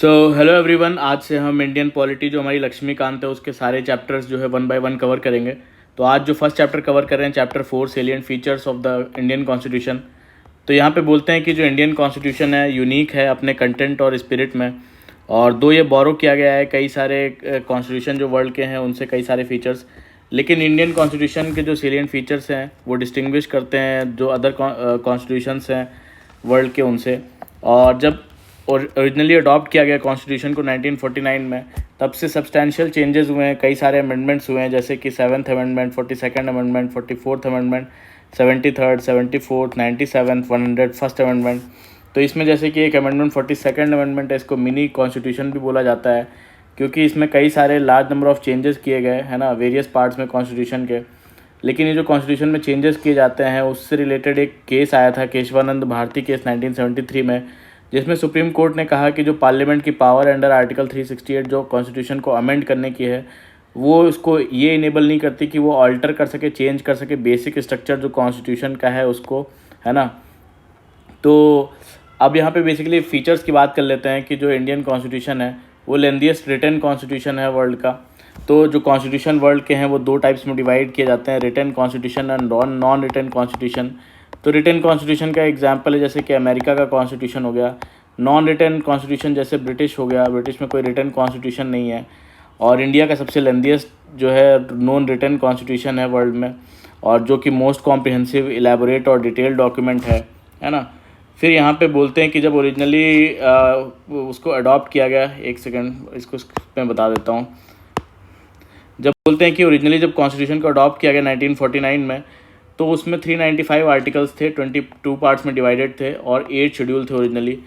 So hello everyone, आज से हम इंडियन पॉलिटी जो हमारी लक्ष्मीकांत है उसके सारे चैप्टर्स जो है वन बाय वन कवर करेंगे। तो आज जो फर्स्ट चैप्टर कवर कर रहे हैं, chapter 4, salient features of the Indian constitution. तो यहाँ पे बोलते हैं कि जो इंडियन कॉन्स्टिट्यूशन है यूनिक है अपने कंटेंट और स्पिरिट में, और दो ये बोरो किया गया है कई सारे कॉन्स्टिट्यूशन जो वर्ल्ड के हैं उनसे कई सारे फीचर्स। लेकिन इंडियन कॉन्स्टिट्यूशन के जो सेलिएंट फीचर्स हैं वो डिस्टिंग्विश करते हैं जो अदर कॉन्स्टिट्यूशंस हैं वर्ल्ड के उनसे। और जब ओरिजिनली अडॉप्ट किया गया कॉन्स्टिट्यूशन को 1949 में, तब से सब्सटैंशियल चेंजेस हुए हैं, कई सारे अमेंडमेंट्स हुए हैं, जैसे कि 7th amendment, 42nd amendment, 44th amendment, 73rd, 74th, 97th, 101st amendment. तो इसमें जैसे कि एक अमेंडमेंट 42nd अमेंडमेंट है, इसको मिनी कॉन्स्टिट्यूशन भी बोला जाता है, क्योंकि इसमें कई सारे लार्ज नंबर ऑफ चेंजेस किए गए है ना वेरियस पार्ट्स में कॉन्स्टिट्यूशन के। लेकिन ये जो कॉन्स्टिट्यूशन में चेंजेस किए जाते हैं उससे रिलेटेड एक केस आया था, केशवानंद भारती केस 1973 में, जिसमें सुप्रीम कोर्ट ने कहा कि जो पार्लियामेंट की पावर अंडर आर्टिकल 368 जो कॉन्स्टिट्यूशन को अमेंड करने की है, वो उसको ये इनेबल नहीं करती कि वो अल्टर कर सके, चेंज कर सके बेसिक स्ट्रक्चर जो कॉन्स्टिट्यूशन का है उसको, है ना। तो अब यहाँ पे बेसिकली फीचर्स की बात कर लेते हैं कि जो इंडियन कॉन्स्टिट्यूशन है वो लेंथीएस्ट रिटन कॉन्स्टिट्यूशन है वर्ल्ड का। तो जो कॉन्स्टिट्यूशन वर्ल्ड के हैं वो दो टाइप्स में डिवाइड किए जाते हैं, written constitution and non written constitution. तो रिटन कॉन्स्टिट्यूशन का एग्जांपल है जैसे कि अमेरिका का कॉन्स्टिट्यूशन हो गया। नॉन रिटन कॉन्स्टिट्यूशन जैसे ब्रिटिश हो गया, ब्रिटिश में कोई रिटन कॉन्स्टिट्यूशन नहीं है। और इंडिया का सबसे लेंथीएस्ट जो है नॉन रिटन कॉन्स्टिट्यूशन है वर्ल्ड में, और जो कि मोस्ट कॉम्प्रिहेंसिव, इलेबोरेट और डिटेल्ड डॉक्यूमेंट है ना। फिर यहाँ पे बोलते हैं कि जब ओरिजिनली उसको अडॉप्ट किया गया, एक सेकंड इसको मैं बता देता हूँ। जब बोलते हैं कि ओरिजिनली जब कॉन्स्टिट्यूशन को अडॉप्ट किया गया 1949 में, तो उसमें 395 आर्टिकल्स थे, 22 पार्ट्स में डिवाइडेड थे और 8 शेड्यूल थे ओरिजिनली।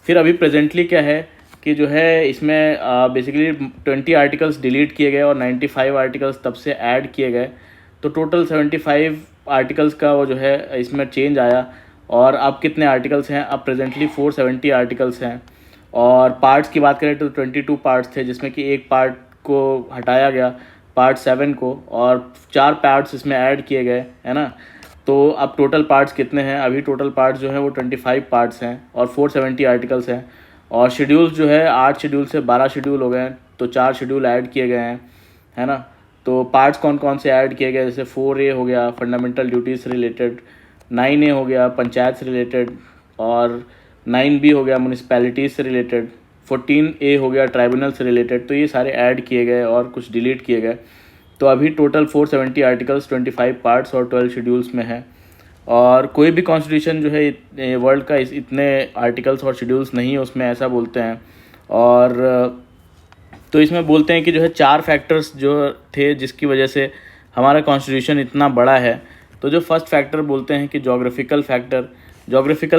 फिर अभी प्रेजेंटली क्या है कि जो है इसमें बेसिकली 20 आर्टिकल्स डिलीट किए गए और 95 आर्टिकल्स तब से ऐड किए गए। तो टोटल 75 आर्टिकल्स का वो जो है इसमें चेंज आया। और अब कितने आर्टिकल्स हैं? अब प्रेजेंटली 470 आर्टिकल्स हैं। और पार्ट्स की बात करें तो 22 पार्ट्स थे, जिसमें कि एक पार्ट को हटाया गया, पार्ट 7 को, और 4 पार्ट्स इसमें ऐड किए गए, है ना। तो अब टोटल पार्ट्स कितने हैं? अभी टोटल पार्ट्स जो है वो 25 पार्ट्स हैं और 470 आर्टिकल्स हैं। और शेड्यूल्स जो है 8 शेड्यूल से 12 शेड्यूल हो गए हैं, तो 4 शेड्यूल ऐड किए गए हैं, है ना। तो पार्ट्स कौन कौन से ऐड किए गए? जैसे 4A हो गया फंडामेंटल ड्यूटीज़ से रिलेटेड, 9A हो गया पंचायत से रिलेटेड, और 9B हो गया म्यूनिसपैलिटीज़ से रिलेटेड, 14A हो गया ट्राइब्यूनल से रिलेटेड। तो ये सारे ऐड किए गए और कुछ डिलीट किए गए। तो अभी टोटल 470 आर्टिकल्स 25 पार्ट्स और 12 शेड्यूल्स में है। और कोई भी कॉन्स्टिट्यूशन जो है वर्ल्ड का इतने आर्टिकल्स और शेड्यूल्स नहीं है उसमें, ऐसा बोलते हैं। और तो इसमें बोलते हैं कि जो है 4 फैक्टर्स जो थे जिसकी वजह से हमारा कॉन्स्टिट्यूशन इतना बड़ा है। तो जो फर्स्ट फैक्टर बोलते हैं कि जोग्राफिकल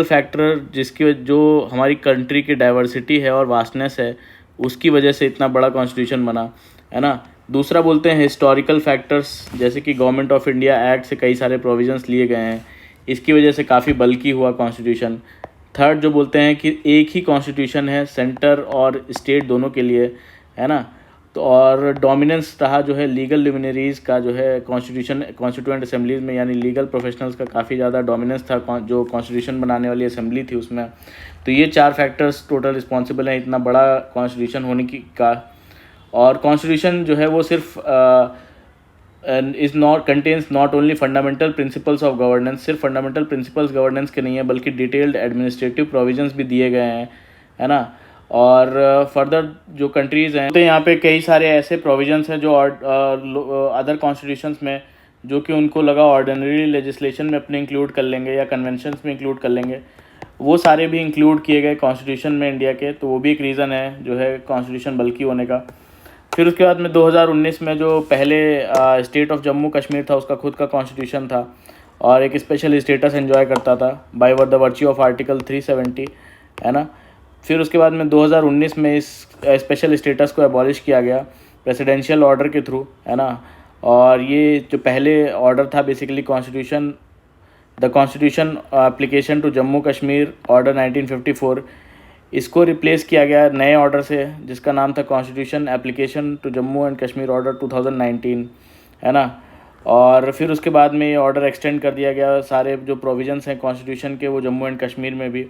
फैक्टर जिसकी जो हमारी कंट्री की डाइवर्सिटी है और वास्टनेस है, उसकी वजह से इतना बड़ा कॉन्स्टिट्यूशन बना, है ना। दूसरा बोलते हैं हिस्टोरिकल फैक्टर्स, जैसे कि गवर्नमेंट ऑफ इंडिया एक्ट से कई सारे प्रोविजंस लिए गए हैं, इसकी वजह से काफ़ी बल्की हुआ कॉन्स्टिट्यूशन। थर्ड जो बोलते हैं कि एक ही कॉन्स्टिट्यूशन है सेंटर और स्टेट दोनों के लिए, है ना। तो और डोमिनेंस रहा जो है लीगल लुमिनरीज़ का, जो है कॉन्स्टिट्यूएंट असेंबलीज में, यानी लीगल प्रोफेशनल्स का काफ़ी ज़्यादा डोमिनेंस था जो कॉन्स्टिट्यूशन बनाने वाली असेंबली थी उसमें। तो ये 4 फैक्टर्स टोटल रिस्पॉन्सिबल हैं इतना बड़ा कॉन्स्टिट्यूशन होने की का। और कॉन्स्टिट्यूशन जो है वो सिर्फ contains not only fundamental principles of governance, सिर्फ फंडामेंटल प्रिंसिपल्स गवर्नेंस के नहीं है बल्कि डिटेल्ड एडमिनिस्ट्रेटिव प्रोविजंस भी दिए गए हैं, है ना। और फर्दर जो कंट्रीज़ हैं तो यहाँ पे कई सारे ऐसे प्रोविजंस हैं जो अदर कॉन्स्टिट्यूशंस में, जो कि उनको लगा ऑर्डिनरी लेजिस्लेशन में अपने इंक्लूड कर लेंगे या कन्वेंशंस में इंक्लूड कर लेंगे, वो सारे भी इंक्लूड किए गए कॉन्स्टिट्यूशन में इंडिया के। तो वो भी एक रीज़न है जो है कॉन्स्टिट्यूशन बल्कि होने का। फिर उसके बाद में 2019 में जो पहले स्टेट ऑफ जम्मू कश्मीर था उसका खुद का कॉन्स्टिट्यूशन था और एक स्पेशल स्टेटस एंजॉय करता था by the virtue of article 370, है ना। फिर उसके बाद में 2019 में इस स्पेशल स्टेटस को एबॉलिश किया गया प्रेसिडेंशियल ऑर्डर के थ्रू, है ना। और ये जो पहले ऑर्डर था basically the constitution application to Jammu Kashmir order 1954, इसको रिप्लेस किया गया नए ऑर्डर से जिसका नाम था constitution application to Jammu and Kashmir order 2019, है ना। और फिर उसके बाद में ये ऑर्डर एक्सटेंड कर दिया गया, सारे जो प्रोविजंस हैं कॉन्स्टिट्यूशन के वो जम्मू एंड कश्मीर में भी।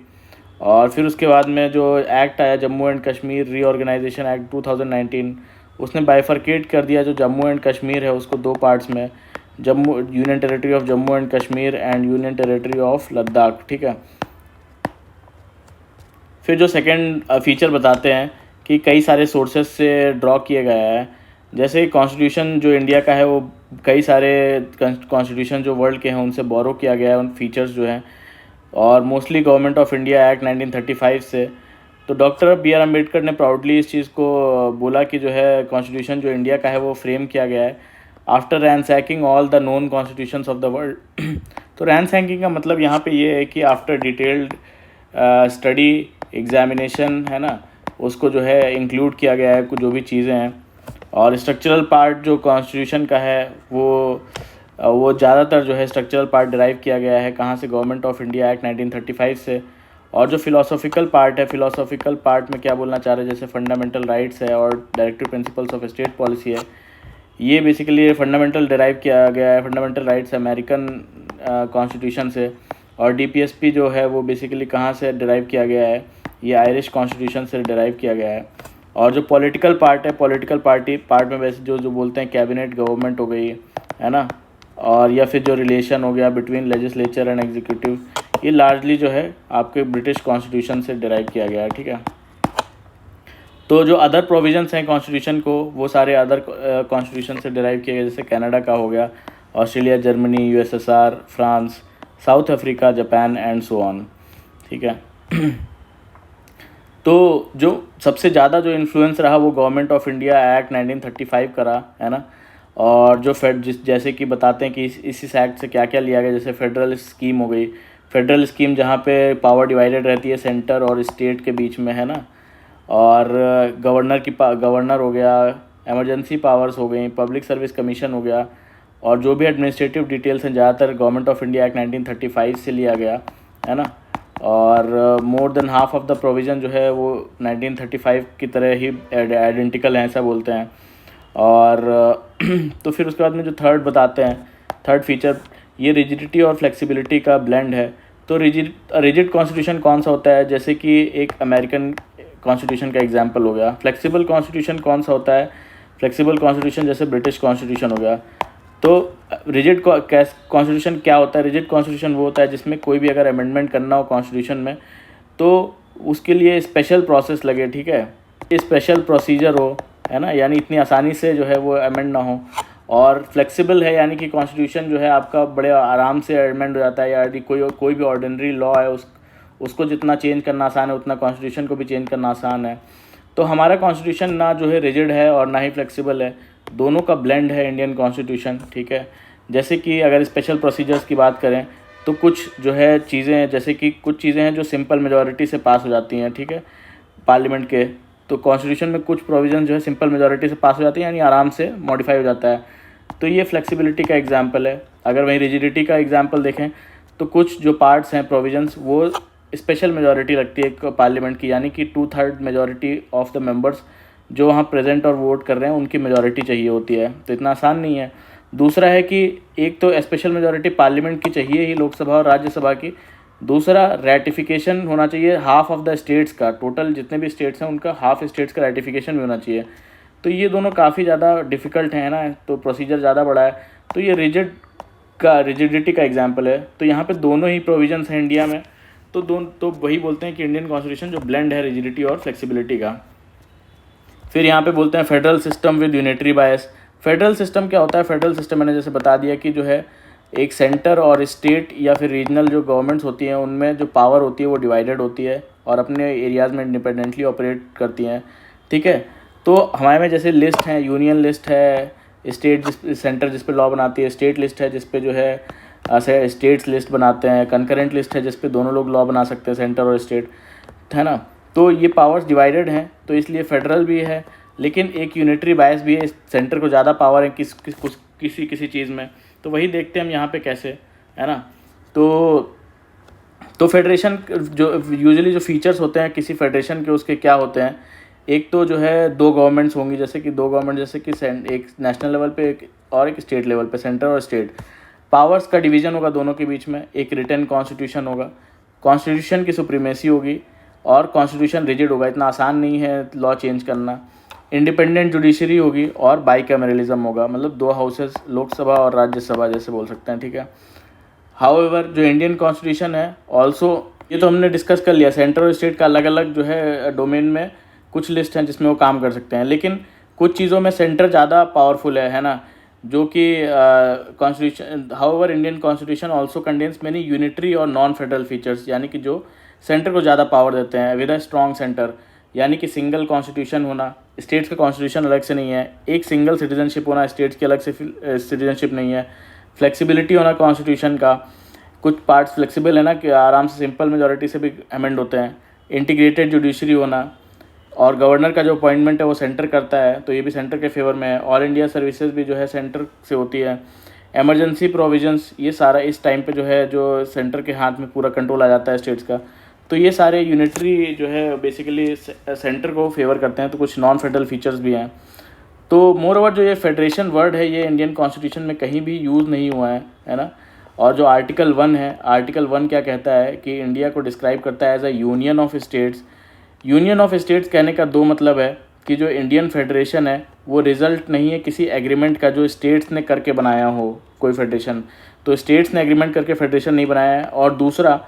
और फिर उसके बाद में जो एक्ट आया Jammu and Kashmir reorganisation act 2019, उसने बाइफरकेट कर दिया जो जम्मू एंड कश्मीर है उसको दो पार्ट्स में, Jammu union territory of Jammu and Kashmir and union territory of Ladakh, ठीक है। फिर जो सेकंड फीचर बताते हैं कि कई सारे सोर्सेस से ड्रॉ किया गया है, जैसे कॉन्स्टिट्यूशन जो इंडिया का है वो कई सारे कॉन्स्टिट्यूशन जो वर्ल्ड के हैं उनसे बोरो किया गया है उन फीचर्स जो हैं, और mostly government of India act 1935 से। तो डॉक्टर बी आर अम्बेडकर ने प्राउडली इस चीज़ को बोला कि जो है कॉन्स्टिट्यूशन जो इंडिया का है वो फ्रेम किया गया है after ransacking all the known constitutions of the world. तो रैंसैकिंग का मतलब यहाँ पे ये है कि आफ्टर डिटेल्ड स्टडी एग्जामिनेशन है ना, उसको जो है इंक्लूड किया गया है कुछ जो भी चीज़ें हैं। और स्ट्रक्चरल पार्ट जो कॉन्स्टिट्यूशन का है वो ज़्यादातर जो है स्ट्रक्चरल पार्ट डिराइव किया गया है कहाँ से, गवर्नमेंट ऑफ इंडिया एक्ट 1935 से। और जो फिलोसॉफिकल पार्ट है, फिलोसॉफिकल पार्ट में क्या बोलना चाह रहे हैं, जैसे फंडामेंटल राइट्स है और directive principles of state policy है, ये बेसिकली फंडामेंटल डिराइव किया गया है, फंडामेंटल राइट्स अमेरिकन कॉन्स्टिट्यूशन से। और डीपीएसपी जो है वो बेसिकली कहाँ से डिराइव किया गया है, ये आयरिश कॉन्स्टिट्यूशन से डिराइव किया गया है। और जो पॉलिटिकल पार्ट है, पॉलिटिकल पार्ट में वैसे जो बोलते हैं कैबिनेट गवर्नमेंट हो गई है ना, और या फिर जो रिलेशन हो गया बिटवीन लेजिस्लेचर एंड एग्जीक्यूटिव, ये लार्जली जो है आपके ब्रिटिश कॉन्स्टिट्यूशन से डिराइव किया गया है, ठीक है। तो जो अदर प्रोविजंस हैं कॉन्स्टिट्यूशन को वो सारे अदर कॉन्स्टिट्यूशन से डिराइव किए गए, जैसे कनाडा का हो गया, Australia, Germany, USSR, France, south Africa, Japan and so on, ठीक है। तो जो सबसे ज़्यादा जो इन्फ्लुएंस रहा वो गवर्नमेंट ऑफ इंडिया एक्ट 1935 का रहा है ना। और जो जैसे कि बताते हैं कि इस एक्ट से क्या क्या लिया गया, जैसे फेडरल स्कीम हो गई, फेडरल स्कीम जहाँ पे पावर डिवाइडेड रहती है सेंटर और स्टेट के बीच में है ना। और गवर्नर हो गया, एमरजेंसी पावर्स हो गई, पब्लिक सर्विस कमीशन हो गया, और जो भी एडमिनिस्ट्रेटिव डिटेल्स हैं ज़्यादातर गवर्नमेंट ऑफ इंडिया एक्ट 1935 से लिया गया है ना। और more than half of the provision जो है वो 1935 की तरह ही आइडेंटिकल हैं, ऐसा बोलते हैं। और तो फिर उसके बाद में जो थर्ड बताते हैं, थर्ड फीचर, ये रिजिडिटी और फ्लेक्सिबिलिटी का ब्लेंड है। तो रिजिड कॉन्स्टिट्यूशन कौन सा होता है, जैसे कि एक अमेरिकन कॉन्स्टिट्यूशन का एग्जांपल हो गया। फ्लेक्सिबल कॉन्स्टिट्यूशन कौन सा होता है, फ्लेक्सिबल कॉन्स्टिट्यूशन जैसे ब्रिटिश कॉन्स्टिट्यूशन हो गया। तो रिजिड कॉन्स्टिट्यूशन क्या होता है, रिजिड कॉन्स्टिट्यूशन वो होता है जिसमें कोई भी अगर अमेंडमेंट करना हो कॉन्स्टिट्यूशन में तो उसके लिए स्पेशल प्रोसेस लगे, ठीक है, स्पेशल प्रोसीजर हो है ना, यानी इतनी आसानी से जो है वो अमेंड ना हो। और फ्लेक्सिबल है यानी कि कॉन्स्टिट्यूशन जो है आपका बड़े आराम से अमेंड हो जाता है, यानी कोई भी ऑर्डिनरी लॉ है उसको जितना चेंज करना आसान है उतना कॉन्स्टिट्यूशन को भी चेंज करना आसान है। तो हमारा कॉन्स्टिट्यूशन ना जो है रिजिड है और ना ही फ्लेक्सिबल है, दोनों का ब्लेंड है इंडियन कॉन्स्टिट्यूशन, ठीक है। जैसे कि अगर स्पेशल प्रोसीजर्स की बात करें तो कुछ जो है चीज़ें हैं, जैसे कि कुछ चीज़ें हैं जो सिंपल मेजॉरिटी से पास हो जाती हैं, ठीक है, पार्लियामेंट के। तो कॉन्स्टिट्यूशन में कुछ प्रोविज़न जो है सिंपल मेजॉरिटी से पास हो जाती है, यानी आराम से मॉडिफाई हो जाता है। तो ये फ्लेक्सिबिलिटी का एग्जाम्पल है। अगर वहीं रिजिडिटी का एग्जाम्पल देखें तो कुछ जो पार्ट्स हैं प्रोविजंस वो स्पेशल मेजॉरिटी लगती है पार्लियामेंट की, यानी कि 2/3 मेजॉरिटी ऑफ द मेंबर्स जो वहाँ प्रेजेंट और वोट कर रहे हैं उनकी मेजॉरिटी चाहिए होती है, तो इतना आसान नहीं है। दूसरा है कि एक तो स्पेशल मेजॉरिटी पार्लियामेंट की चाहिए ही, लोकसभा और राज्यसभा की। दूसरा रेटिफिकेशन होना चाहिए हाफ ऑफ द स्टेट्स का, टोटल जितने भी स्टेट्स हैं उनका हाफ स्टेट्स का रेटिफिकेशन भी होना चाहिए। तो ये दोनों काफ़ी ज़्यादा डिफ़िकल्ट है ना, तो प्रोसीजर ज़्यादा बड़ा है। तो ये रिजिडिटी का एग्जाम्पल है। तो यहाँ पे दोनों ही प्रोविजंस हैं इंडिया में, तो वही बोलते हैं कि इंडियन कॉन्स्टिट्यूशन जो ब्लेंड है रिजिडिटी और फ्लेक्सिबिलिटी का। फिर यहाँ पे बोलते हैं federal system with unitary bias. Federal system क्या होता है, फेडरल सिस्टम मैंने जैसे बता दिया कि जो है एक सेंटर और स्टेट या फिर रीजनल जो गवर्नमेंट्स होती हैं उनमें जो पावर होती है वो डिवाइडेड होती है और अपने एरियाज़ में इंडिपेंडेंटली ऑपरेट करती हैं, ठीक है। तो हमारे में जैसे लिस्ट हैं, यूनियन लिस्ट है, स्टेट सेंटर जिस पे लॉ बनाती है, स्टेट लिस्ट है जिस पे जो है स्टेट्स लिस्ट बनाते हैं, कंकरेंट लिस्ट है जिस पे दोनों लोग लॉ बना सकते हैं, सेंटर और स्टेट, है ना। तो ये पावर्स डिवाइडेड हैं, तो इसलिए फेडरल भी है, लेकिन एक यूनिटरी बायस भी है, सेंटर को ज़्यादा पावर है किसी चीज़ में। तो वही देखते हैं हम यहाँ पे कैसे, है ना। तो फेडरेशन जो यूजुअली जो फीचर्स होते हैं किसी फेडरेशन के, उसके क्या होते हैं, एक तो जो है दो गवर्नमेंट्स होंगी, जैसे कि दो गवर्नमेंट, जैसे कि एक नेशनल लेवल पे और एक स्टेट लेवल पे, सेंटर और स्टेट। पावर्स का डिवीज़न होगा दोनों के बीच में, एक रिटन कॉन्स्टिट्यूशन होगा, कॉन्स्टिट्यूशन की सुप्रीमेसी होगी और कॉन्स्टिट्यूशन रिजिड होगा, इतना आसान नहीं है लॉ चेंज करना। इंडिपेंडेंट जुडिशरी होगी और बाईकैमरलिज्म होगा, मतलब 2 हाउसेस, लोकसभा और राज्यसभा जैसे बोल सकते हैं, ठीक है। हाउएवर जो इंडियन कॉन्स्टिट्यूशन है ऑल्सो, ये तो हमने डिस्कस कर लिया, सेंटर और स्टेट का अलग अलग जो है डोमेन में कुछ लिस्ट हैं जिसमें वो काम कर सकते हैं, लेकिन कुछ चीज़ों में सेंटर ज़्यादा पावरफुल है ना, जो कि constitution. However Indian constitution also contains many unitary और नॉन फेडरल फीचर्स, यानी कि जो सेंटर को ज़्यादा पावर देते हैं विद अ स्ट्रॉन्ग सेंटर, यानी कि सिंगल कॉन्स्टिट्यूशन होना, स्टेट्स का कॉन्स्टिट्यूशन अलग से नहीं है, एक सिंगल सिटीजनशिप होना, स्टेट्स की अलग से सिटीजनशिप नहीं है, फ्लेक्सिबिलिटी होना कॉन्स्टिट्यूशन का, कुछ पार्ट्स फ्लेक्सिबल है ना कि आराम से सिंपल मेजॉरिटी से भी अमेंड होते हैं, इंटीग्रेटेड जुडिशरी होना, और गवर्नर का जो अपॉइंटमेंट है वो सेंटर करता है, तो ये भी सेंटर के फेवर में है। ऑल इंडिया सर्विसेज भी जो है सेंटर से होती है। एमरजेंसी प्रोविजंस, ये सारा इस टाइम पे जो है जो सेंटर के हाथ में पूरा कंट्रोल आ जाता है स्टेट्स का, तो ये सारे यूनिटरी जो है बेसिकली सेंटर को फेवर करते हैं। तो कुछ नॉन फेडरल फीचर्स भी हैं। तो मोर ओवर जो ये फेडरेशन वर्ड है ये इंडियन कॉन्स्टिट्यूशन में कहीं भी यूज़ नहीं हुआ है ना। और जो आर्टिकल 1 है, आर्टिकल 1 क्या कहता है कि इंडिया को डिस्क्राइब करता है as a union of states. Union of states कहने का 2 मतलब है कि जो इंडियन फेडरेशन है वो रिज़ल्ट नहीं है किसी एग्रीमेंट का जो स्टेट्स ने करके बनाया हो कोई फेडरेशन, तो स्टेट्स ने एग्रीमेंट करके फेडरेशन नहीं बनाया है। और दूसरा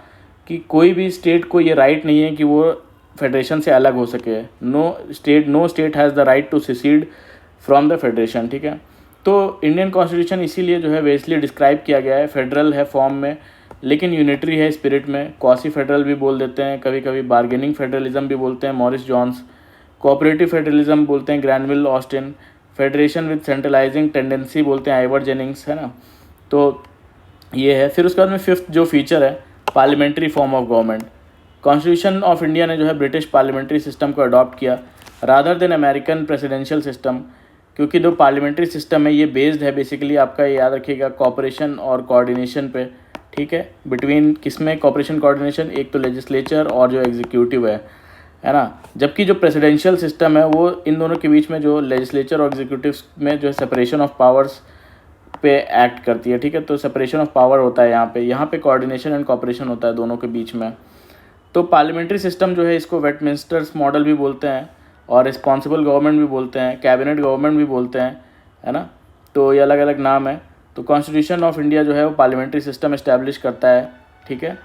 कि कोई भी स्टेट को ये राइट नहीं है कि वो फेडरेशन से अलग हो सके। No state has the right to secede from the federation, ठीक है। तो इंडियन कॉन्स्टिट्यूशन इसीलिए जो है वेस्टली डिस्क्राइब किया गया है, फेडरल है फॉर्म में लेकिन यूनिटरी है स्पिरिट में। क्वासी फेडरल भी बोल देते हैं, कभी कभी बार्गेनिंग फेडरलिज्म भी बोलते हैं मॉरिस जॉन्स, कोऑपरेटिव फेडरलिज्म बोलते हैं Granville Austin, federation with centralising tendency बोलते हैं आइवर जेनिंग्स, है ना। तो ये है। फिर उसके बाद में 5th जो फीचर है parliamentary form of government. Constitution of India ने जो है ब्रिटिश पार्लियामेंट्री सिस्टम को अडॉप्ट किया rather than American presidential system, क्योंकि जो पार्लियामेंट्री सिस्टम है ये बेस्ड है बेसिकली, आपका याद रखिएगा, कोऑपरेशन और कोऑर्डिनेशन पे, ठीक है। बिटवीन किसमें कोऑपरेशन कोऑर्डिनेशन, एक तो लेजिस्लेचर और जो एग्जीक्यूटिव है ना। जबकि जो प्रेसिडेंशियल सिस्टम है वो इन दोनों के बीच में जो लेजिस्लेचर और एग्जीक्यूटिव में जो है सेपरेशन ऑफ पावर्स पे एक्ट करती है, ठीक है। तो सेपरेशन ऑफ पावर होता है यहाँ पे कोऑर्डिनेशन एंड कोऑपरेशन होता है दोनों के बीच में। तो पार्लियामेंट्री सिस्टम जो है इसको वेस्टमिंस्टर्स मॉडल भी बोलते हैं और रिस्पॉन्सिबल गवर्नमेंट भी बोलते हैं, कैबिनेट गवर्नमेंट भी बोलते हैं, है ना। तो ये अलग अलग नाम है। तो कॉन्स्टिट्यूशन ऑफ इंडिया जो है वो पार्लियामेंट्री सिस्टम इस्टेब्लिश करता है, ठीक है।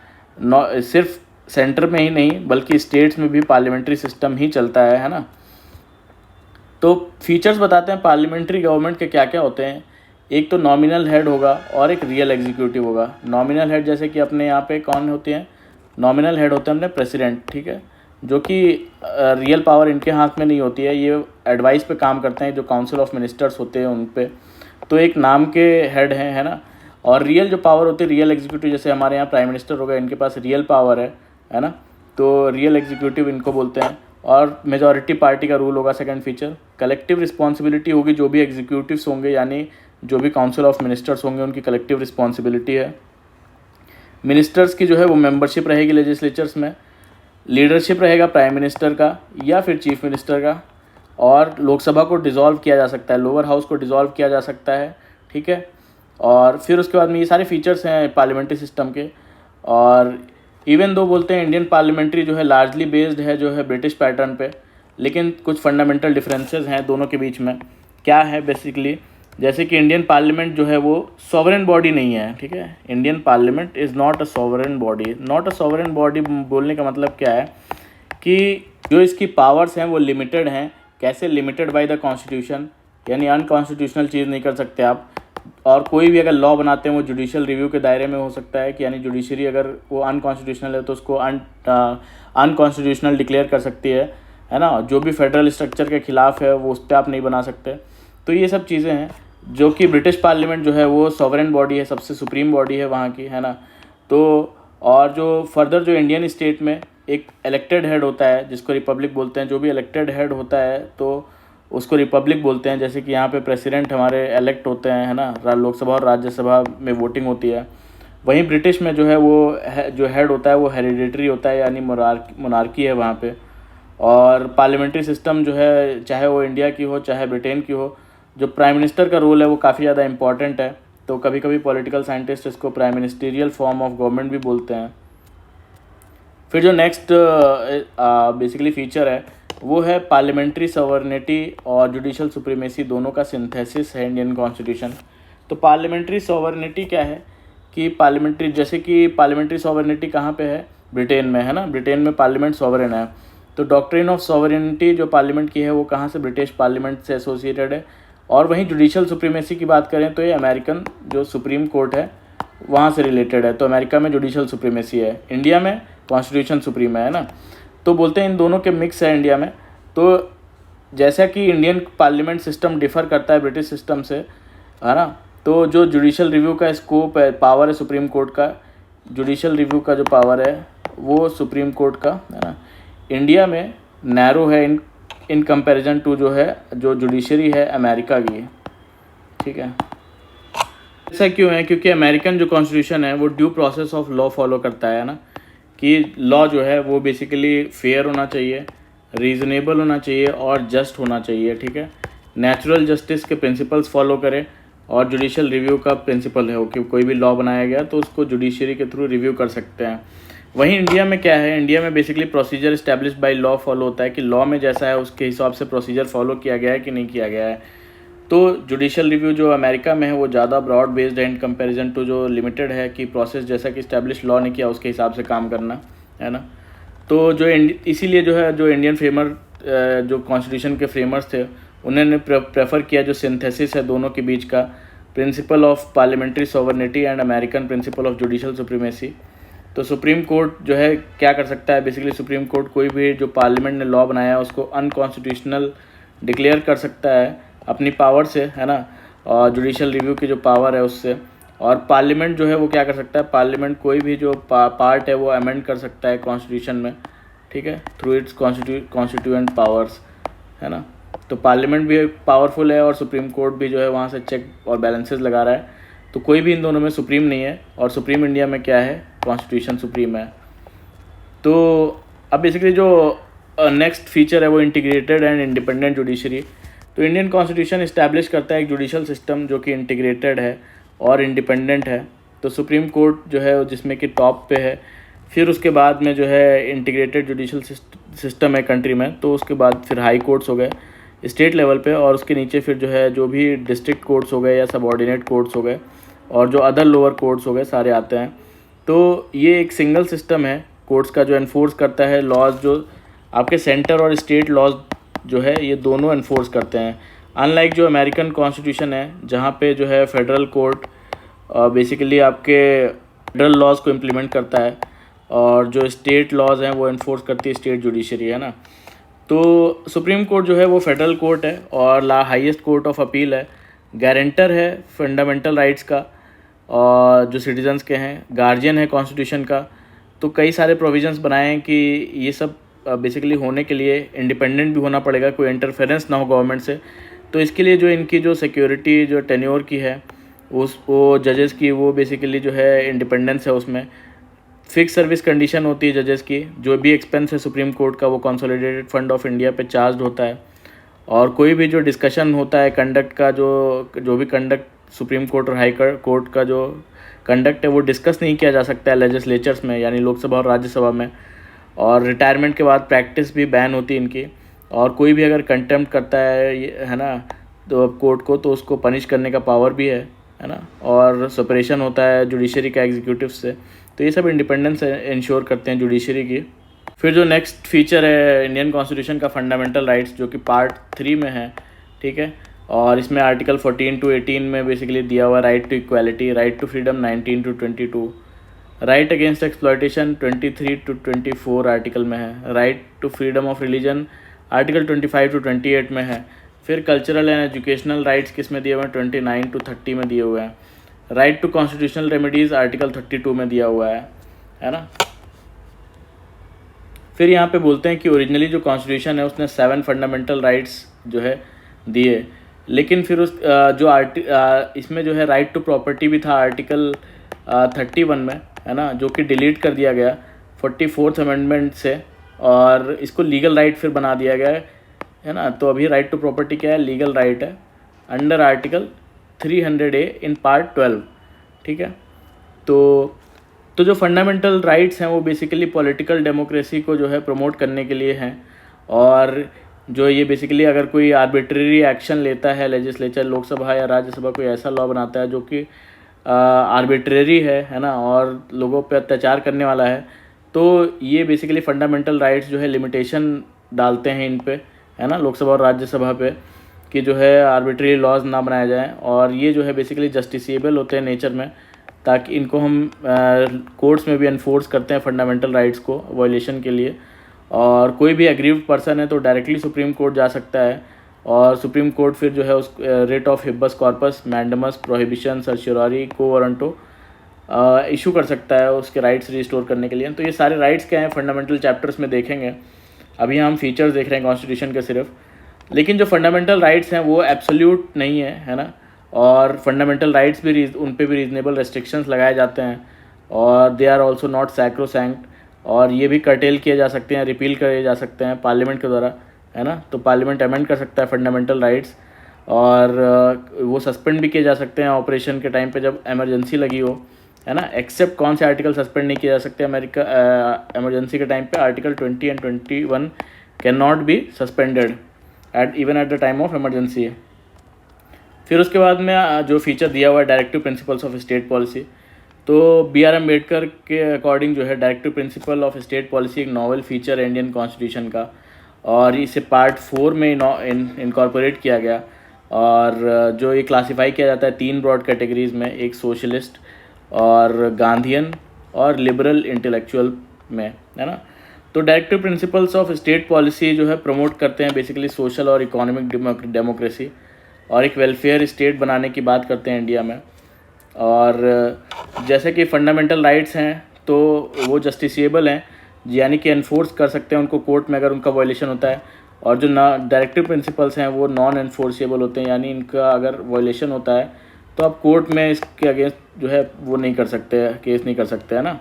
सिर्फ सेंटर में ही नहीं बल्कि स्टेट्स में भी पार्लियामेंट्री सिस्टम ही चलता है ना। तो फीचर्स बताते हैं पार्लियामेंट्री गवर्नमेंट के क्या क्या होते हैं। एक तो नॉमिनल हेड होगा और एक रियल एग्जीक्यूटिव होगा। नॉमिनल हेड जैसे कि अपने यहाँ पे कौन होते हैं, नॉमिनल हेड होते हैं अपने प्रेसिडेंट, ठीक है, जो कि रियल पावर इनके हाथ में नहीं होती है, ये एडवाइस पे काम करते हैं, जो काउंसिल ऑफ मिनिस्टर्स होते हैं उन पे। तो एक नाम के हेड हैं, है ना। और रियल जो पावर होती है, रियल एग्जीक्यूटिव, जैसे हमारे यहाँ प्राइम मिनिस्टर हो गए, इनके पास रियल पावर है ना। तो रियल एग्जीक्यूटिव इनको बोलते हैं। और मेजॉरिटी पार्टी का रूल होगा सेकंड फीचर। कलेक्टिव रिस्पॉन्सिबिलिटी होगी, जो भी एग्जीक्यूटिव्स होंगे यानी जो भी काउंसिल ऑफ मिनिस्टर्स होंगे उनकी कलेक्टिव रिस्पॉन्सिबिलिटी है। मिनिस्टर्स की जो है वो मेंबरशिप रहेगी लेजिस्लेचर्स में। लीडरशिप रहेगा प्राइम मिनिस्टर का या फिर चीफ मिनिस्टर का। और लोकसभा को डिसॉल्व किया जा सकता है, लोअर हाउस को डिसॉल्व किया जा सकता है, ठीक है। और फिर उसके बाद में ये सारे फीचर्स हैं पार्लियामेंट्री सिस्टम के। और इवन दो बोलते हैं इंडियन पार्लियामेंट्री जो है लार्जली बेस्ड है जो है ब्रिटिश पैटर्न पे, लेकिन कुछ फंडामेंटल डिफरेंसेस हैं दोनों के बीच में। क्या है बेसिकली, जैसे कि इंडियन पार्लियामेंट जो है वो सॉवरेन बॉडी नहीं है, ठीक है। Indian parliament is not a sovereign body. Not a sovereign body बोलने का मतलब क्या है कि जो इसकी पावर्स हैं वो लिमिटेड हैं। कैसे, लिमिटेड बाय द कॉन्स्टिट्यूशन, यानी अनकॉन्स्टिट्यूशनल चीज़ नहीं कर सकते आप। और कोई भी अगर लॉ बनाते हैं वो जुडिशियल रिव्यू के दायरे में हो सकता है कि यानी जुडिशरी अगर वो अनकॉन्स्टिट्यूशनल है तो उसको अनकॉन्स्टिट्यूशनल डिक्लेयर कर सकती है ना। जो भी फेडरल स्ट्रक्चर के खिलाफ है वो उस पर आप नहीं बना सकते। तो ये सब चीज़ें हैं जो कि ब्रिटिश पार्लियामेंट जो है वो सॉवरेन बॉडी है, सबसे सुप्रीम बॉडी है वहाँ की, है ना। तो और जो फर्दर जो इंडियन स्टेट में एक इलेक्टेड हेड होता है जिसको रिपब्लिक बोलते हैं। जो भी इलेक्टेड हेड होता है तो उसको रिपब्लिक बोलते हैं। जैसे कि यहाँ पे प्रेसिडेंट हमारे इलेक्ट होते हैं, है ना, लोकसभा और राज्यसभा में वोटिंग होती है। वहीं ब्रिटिश में जो है वो जो हेड होता है वो हेरिडेटरी होता है, यानी मोनार्की है वहाँ पे। और पार्लियामेंट्री सिस्टम जो है चाहे वो इंडिया की हो चाहे ब्रिटेन की हो, जो प्राइम मिनिस्टर का रोल है वो काफ़ी ज़्यादा इंपॉर्टेंट है। तो कभी कभी पॉलिटिकल साइंटिस्ट इसको prime ministerial form of government भी बोलते हैं। फिर जो नेक्स्ट बेसिकली फीचर है वो है पार्लियामेंट्री सॉवरेनिटी और जुडिशल सुप्रीमेसी दोनों का सिंथेसिस है इंडियन कॉन्स्टिट्यूशन। तो पार्लियामेंट्री सॉवरेनिटी क्या है कि पार्लियामेंट्री, जैसे कि पार्लियामेंट्री सॉवरेनिटी कहाँ पे है, ब्रिटेन में है ना, ब्रिटेन में पार्लियामेंट सॉवरेन है। तो डॉक्ट्रिन ऑफ सॉवरेनिटी जो पार्लियामेंट की है वो कहाँ से, ब्रिटिश पार्लियामेंट से एसोसिएटेड है। और वहीं जुडिशल सुप्रीमेसी की बात करें तो ये अमेरिकन जो सुप्रीम कोर्ट है वहाँ से रिलेटेड है। तो अमेरिका में जुडिशल सुप्रीमेसी है, इंडिया में कॉन्स्टिट्यूशन सुप्रीम है ना। तो बोलते हैं इन दोनों के मिक्स है इंडिया में। तो जैसा कि इंडियन पार्लियामेंट सिस्टम डिफ़र करता है ब्रिटिश सिस्टम से, है ना, तो जो जुडिशल रिव्यू का स्कोप है, पावर है सुप्रीम कोर्ट का, जुडिशल रिव्यू का जो पावर है वो सुप्रीम कोर्ट का, है ना, इंडिया में नैरो है इन कंपैरिजन टू जो है जो जुडिशरी है अमेरिका की। ठीक है, ऐसा क्यों है, क्योंकि अमेरिकन जो कॉन्स्टिट्यूशन है वो due process of law follow करता है ना, कि लॉ जो है वो बेसिकली फेयर होना चाहिए, रीज़नेबल होना चाहिए और जस्ट होना चाहिए। ठीक है, नेचुरल जस्टिस के प्रिंसिपल्स फॉलो करें। और जुडिशल रिव्यू का प्रिंसिपल है वो कि कोई भी लॉ बनाया गया तो उसको जुडिशरी के थ्रू रिव्यू कर सकते हैं। वहीं इंडिया में क्या है, इंडिया में basically procedure establish by law follow होता है कि लॉ में जैसा है उसके हिसाब से प्रोसीजर फॉलो किया गया है कि नहीं किया गया है। तो जुडिशल रिव्यू जो अमेरिका में है वो ज़्यादा ब्रॉड बेस्ड है इन कंपैरिजन टू जो लिमिटेड है कि प्रोसेस जैसा कि इस्टेब्लिश लॉ ने किया उसके हिसाब से काम करना, है ना। तो जो इसीलिए जो है जो इंडियन फ्रेमर जो कॉन्स्टिट्यूशन के फ्रेमर्स थे उन्होंने प्रेफर किया जो सिंथेसिस है दोनों के बीच का, principle of parliamentary sovereignty and American principle of judicial supremacy. तो सुप्रीम कोर्ट जो है क्या कर सकता है, बेसिकली सुप्रीम कोर्ट कोई भी जो पार्लियामेंट ने लॉ बनाया है उसको अनकॉन्स्टिट्यूशनल डिक्लेयर कर सकता है अपनी पावर से, है ना, और जुडिशल रिव्यू की जो पावर है उससे। और पार्लियामेंट जो है वो क्या कर सकता है, पार्लियामेंट कोई भी जो पार्ट है वो अमेंड कर सकता है कॉन्स्टिट्यूशन में, ठीक है, थ्रू इट्स कॉन्स्टिट्यूएंट पावर्स, है ना। तो पार्लियामेंट भी पावरफुल है और सुप्रीम कोर्ट भी जो है वहाँ से चेक और बैलेंसेस लगा रहा है। तो कोई भी इन दोनों में सुप्रीम नहीं है, और सुप्रीम इंडिया में क्या है, कॉन्स्टिट्यूशन सुप्रीम है। तो अब बेसिकली जो नेक्स्ट फीचर है वो इंटीग्रेटेड एंड इंडिपेंडेंट जुडिशरी। तो इंडियन कॉन्स्टिट्यूशन इस्टेब्लिश करता है एक जुडिशल सिस्टम जो कि इंटीग्रेटेड है और इंडिपेंडेंट है। तो सुप्रीम कोर्ट जो है जिसमें कि टॉप पे है, फिर उसके बाद में जो है इंटीग्रेटेड जुडिशल सिस्टम है कंट्री में, तो उसके बाद फिर हाई कोर्ट्स हो गए स्टेट लेवल पे, और उसके नीचे फिर जो है जो भी डिस्ट्रिक्ट कोर्ट्स हो गए या सबऑर्डिनेट कोर्ट्स हो गए और जो अदर लोअर कोर्ट्स हो गए सारे आते हैं। तो ये एक सिंगल सिस्टम है कोर्ट्स का जो एनफोर्स करता है लॉज, जो आपके सेंटर और स्टेट लॉज जो है ये दोनों एनफोर्स करते हैं। अनलाइक जो अमेरिकन कॉन्स्टिट्यूशन है जहाँ पे जो है फेडरल कोर्ट बेसिकली आपके फेडरल लॉज को इम्प्लीमेंट करता है और जो स्टेट लॉज हैं वो एनफोर्स करती है स्टेट जुडिशरी, है ना। तो सुप्रीम कोर्ट जो है वो फेडरल कोर्ट है और हाईएस्ट कोर्ट ऑफ अपील है, गारंटर है फंडामेंटल राइट्स का और जो सिटीजन्स के हैं, गार्जियन है कॉन्स्टिट्यूशन का। तो कई सारे प्रोविजंस बनाए हैं कि ये सब बेसिकली होने के लिए इंडिपेंडेंट भी होना पड़ेगा, कोई इंटरफेरेंस ना हो गवर्नमेंट से। तो इसके लिए जो इनकी जो सिक्योरिटी जो टेन्योर की है वो जजेस की, वो बेसिकली जो है इंडिपेंडेंस है, उसमें फिक्स सर्विस कंडीशन होती है जजेस की, जो भी एक्सपेंस है सुप्रीम कोर्ट का वो कंसोलिडेटेड फंड ऑफ इंडिया पे चार्ज होता है। और कोई भी जो डिस्कशन होता है कंडक्ट का, जो भी कंडक्ट सुप्रीम कोर्ट और हाई कोर्ट का जो कंडक्ट है वो डिस्कस नहीं किया जा सकता है लेजिस्लेचर्स में, यानी लोकसभा और राज्यसभा में। और रिटायरमेंट के बाद प्रैक्टिस भी बैन होती है इनकी। और कोई भी अगर कंटेम्प्ट करता है ना, तो कोर्ट को, तो उसको पनिश करने का पावर भी है ना। और सेपरेशन होता है जुडिशरी का एग्जीक्यूटिव से। तो ये सब इंडिपेंडेंस इंश्योर करते हैं जुडिशरी की। फिर जो नेक्स्ट फीचर है इंडियन कॉन्स्टिट्यूशन का फंडामेंटल राइट्स, जो कि पार्ट 3 में है, ठीक है। और इसमें आर्टिकल 14 to 18 में बेसिकली दिया हुआ right to equality, right to freedom 19 to 22, right against exploitation 23 to 24 article में है, right to freedom of religion article 25 to 28 में है। फिर कल्चरल एंड एजुकेशनल राइट्स किस में दिए हुए हैं, 29 to 30 में दिए हुए हैं। Right to constitutional remedies article 32 में दिया हुआ है ना। फिर यहाँ पे बोलते हैं कि ओरिजिनली जो कॉन्स्टिट्यूशन है उसने 7 फंडामेंटल राइट्स जो है दिए, लेकिन फिर उस इसमें जो है राइट टू प्रॉपर्टी भी था आर्टिकल 31 में, है ना, जो कि डिलीट कर दिया गया 44th अमेंडमेंट से, और इसको लीगल राइट फिर बना दिया गया है ना। तो अभी राइट टू प्रॉपर्टी क्या है, लीगल राइट है under article 300A in part 12, ठीक है। तो तो जो फंडामेंटल राइट्स हैं वो बेसिकली पॉलिटिकल डेमोक्रेसी को जो है प्रमोट करने के लिए हैं। और जो ये बेसिकली अगर कोई आर्बिट्रेरी एक्शन लेता है लेजिस्लेचर, लोकसभा या राज्यसभा कोई ऐसा लॉ बनाता है जो कि आर्बिट्रेरी है ना, और लोगों पे अत्याचार करने वाला है, तो ये बेसिकली फंडामेंटल राइट्स जो है लिमिटेशन डालते हैं इन पे, है ना, लोकसभा और राज्यसभा पे, कि जो है आर्बिट्रेरी लॉज ना बनाए जाएं। और ये जो है बेसिकली जस्टिसेबल होते हैं नेचर में, ताकि इनको हम कोर्ट्स में भी एनफोर्स करते हैं फंडामेंटल राइट्स को वायलेशन के लिए। और कोई भी एग्रीव्ड पर्सन है तो डायरेक्टली सुप्रीम कोर्ट जा सकता है, और सुप्रीम कोर्ट फिर जो है उस writ of habeas corpus mandamus prohibition certiorari quo warranto issue कर सकता है उसके राइट्स रिस्टोर करने के लिए। तो ये सारे राइट्स क्या हैं फंडामेंटल चैप्टर्स में देखेंगे। अभी हम फीचर्स देख रहे हैं कॉन्स्टिट्यूशन के सिर्फ, लेकिन जो फंडामेंटल राइट्स हैं वो एब्सोल्यूट नहीं है ना, और फंडामेंटल राइट्स भी उन पे भी रीजनेबल रेस्ट्रिक्शंस लगाए जाते हैं, और they are also not sacrosanct, और ये भी कर्टेल किए जा सकते हैं, रिपील करे जा सकते हैं पार्लियामेंट के द्वारा, है ना। तो पार्लियामेंट अमेंड कर सकता है फंडामेंटल राइट्स, और वो सस्पेंड भी किए जा सकते हैं ऑपरेशन के टाइम पे जब एमरजेंसी लगी हो, है ना। एक्सेप्ट कौन से आर्टिकल सस्पेंड नहीं किए जा सकते अमेरिका एमरजेंसी के टाइम पे, article 20 and 21 can not be suspended even at the time of emergency. फिर उसके बाद में जो फीचर दिया हुआ है directive principles of state policy, तो BR अम्बेडकर के अकॉर्डिंग जो है directive principle of state policy एक नॉवल फीचर है इंडियन कॉन्स्टिट्यूशन का, और इसे पार्ट 4 में इनकॉर्पोरेट किया गया। और जो ये क्लासीफाई किया जाता है 3 ब्रॉड कैटेगरीज में, एक सोशलिस्ट और गांधीयन और लिबरल इंटेलेक्चुअल में, है ना। तो directive principles of state policy जो है प्रमोट करते हैं बेसिकली सोशल और इकोनॉमिक डेमोक्रेसी, और एक वेलफेयर स्टेट बनाने की बात करते हैं इंडिया में। और जैसे कि फंडामेंटल राइट्स हैं तो वो जस्टिसेबल हैं, यानी कि एनफोर्स कर सकते हैं उनको कोर्ट में अगर उनका वायलेशन होता है, और जो ना डायरेक्टिव प्रिंसिपल्स हैं वो नॉन एनफोर्सेबल होते हैं, यानी इनका अगर वायलेशन होता है तो आप कोर्ट में इसके अगेंस्ट जो है वो नहीं कर सकते, केस नहीं कर सकते, है ना।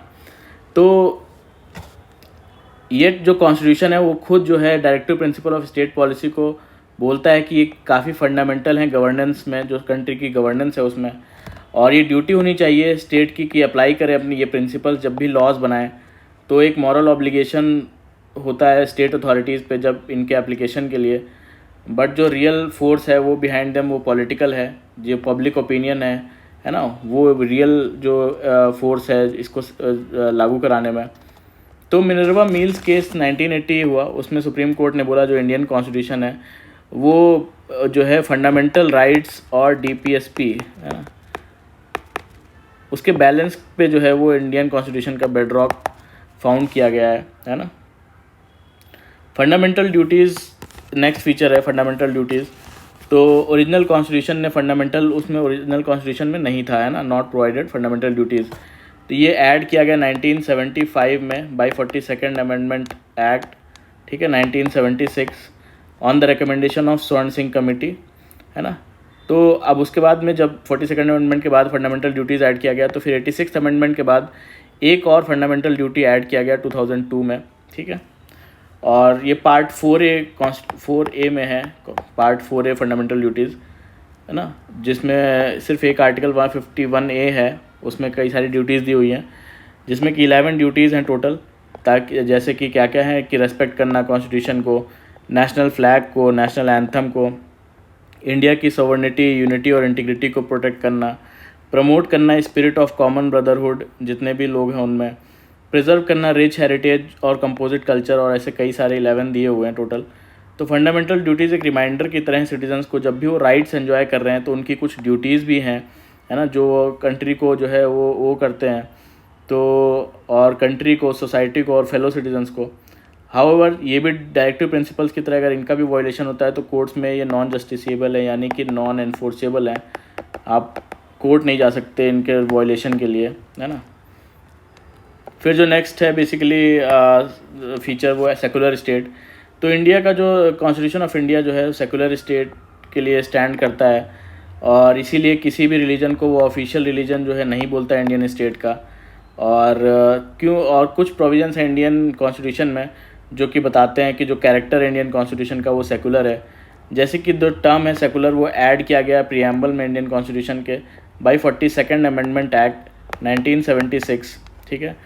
तो ये जो कॉन्स्टिट्यूशन है वो खुद जो है directive principle of state policy को बोलता है कि ये काफ़ी फंडामेंटल हैं गवर्नेंस में, जो कंट्री की गवर्नेंस है उसमें, और ये ड्यूटी होनी चाहिए स्टेट की कि अप्लाई करें अपनी ये प्रिंसिपल्स जब भी लॉज बनाएं। तो एक मॉरल ऑब्लिगेशन होता है स्टेट अथॉरिटीज़ पे जब इनके एप्लीकेशन के लिए, बट जो रियल फोर्स है वो बिहाइंड देम वो पॉलिटिकल है, जो पब्लिक ओपिनियन है ना, वो रियल जो फोर्स है इसको लागू कराने में। तो मिनर्वा मिल्स केस 1980 हुआ, उसमें सुप्रीम कोर्ट ने बोला जो इंडियन कॉन्स्टिट्यूशन है वो जो है फंडामेंटल राइट्स और DPSP उसके बैलेंस पे जो है वो इंडियन कॉन्स्टिट्यूशन का बेडरॉक फाउंड किया गया है ना। फंडामेंटल ड्यूटीज़ नेक्स्ट फीचर है फंडामेंटल ड्यूटीज़। तो ओरिजिनल कॉन्स्टिट्यूशन ने फंडामेंटल उसमें ओरिजिनल कॉन्स्टिट्यूशन में नहीं था, है ना, नॉट प्रोवाइडेड फंडामेंटल ड्यूटीज़। तो ये ऐड किया गया 1975 में बाय 42nd अमेंडमेंट एक्ट, ठीक है, 1976 ऑन द रिकमेंडेशन ऑफ स्वर्ण सिंह कमेटी, है ना। तो अब उसके बाद में जब 42nd अमेंडमेंट के बाद फंडामेंटल ड्यूटीज़ ऐड किया गया, तो फिर 86th अमेंडमेंट के बाद एक और फंडामेंटल ड्यूटी ऐड किया गया 2002 में, ठीक है। और ये पार्ट 4A में है, पार्ट 4A फंडामेंटल ड्यूटीज़, है ना, जिसमें सिर्फ एक आर्टिकल 151A है, उसमें कई सारी ड्यूटीज़ दी हुई हैं, जिसमें कि 11 ड्यूटीज़ हैं टोटल, ताकि जैसे कि क्या क्या है कि रेस्पेक्ट करना कॉन्स्टिट्यूशन को, नेशनल फ्लैग को, नेशनल एंथम को, इंडिया की सॉवरेनिटी, यूनिटी और इंटीग्रिटी को प्रोटेक्ट करना, प्रमोट करना स्पिरिट ऑफ कॉमन ब्रदरहुड जितने भी लोग हैं उनमें, प्रिजर्व करना रिच हेरिटेज और कंपोजिट कल्चर, और ऐसे कई सारे 11 दिए हुए हैं टोटल। तो फंडामेंटल ड्यूटीज़ एक रिमाइंडर की तरह सिटीजन्स को जब भी वो राइट्स एंजॉय कर रहे हैं तो उनकी कुछ ड्यूटीज़ भी हैं, है ना, जो कंट्री को जो है वो करते हैं, तो और कंट्री को, सोसाइटी को और फेलो सिटीजन्स को। हाउएवर ये भी डायरेक्टिव प्रिंसिपल्स की तरह अगर इनका भी वायलेशन होता है तो कोर्ट्स में ये नॉन जस्टिसेबल है, यानी कि नॉन एनफोर्सेबल है, आप कोर्ट नहीं जा सकते इनके वायलेशन के लिए, है ना। फिर जो नेक्स्ट है बेसिकली फीचर वो है सेकुलर स्टेट। तो इंडिया का जो कॉन्स्टिट्यूशन ऑफ इंडिया जो है सेकुलर स्टेट के लिए स्टैंड करता है, और इसीलिए किसी भी रिलीजन को वो ऑफिशियल रिलीजन जो है नहीं बोलता है इंडियन स्टेट का। और क्यों, और कुछ प्रोविजंस हैं इंडियन कॉन्स्टिट्यूशन में जो कि बताते हैं कि जो कैरेक्टर है इंडियन कॉन्स्टिट्यूशन का वो सेकुलर है। जैसे कि जो टर्म है सेकुलर वो ऐड किया गया प्रीएम्बल में इंडियन कॉन्स्टिट्यूशन के बाय 42nd अमेंडमेंट एक्ट 1976, ठीक है।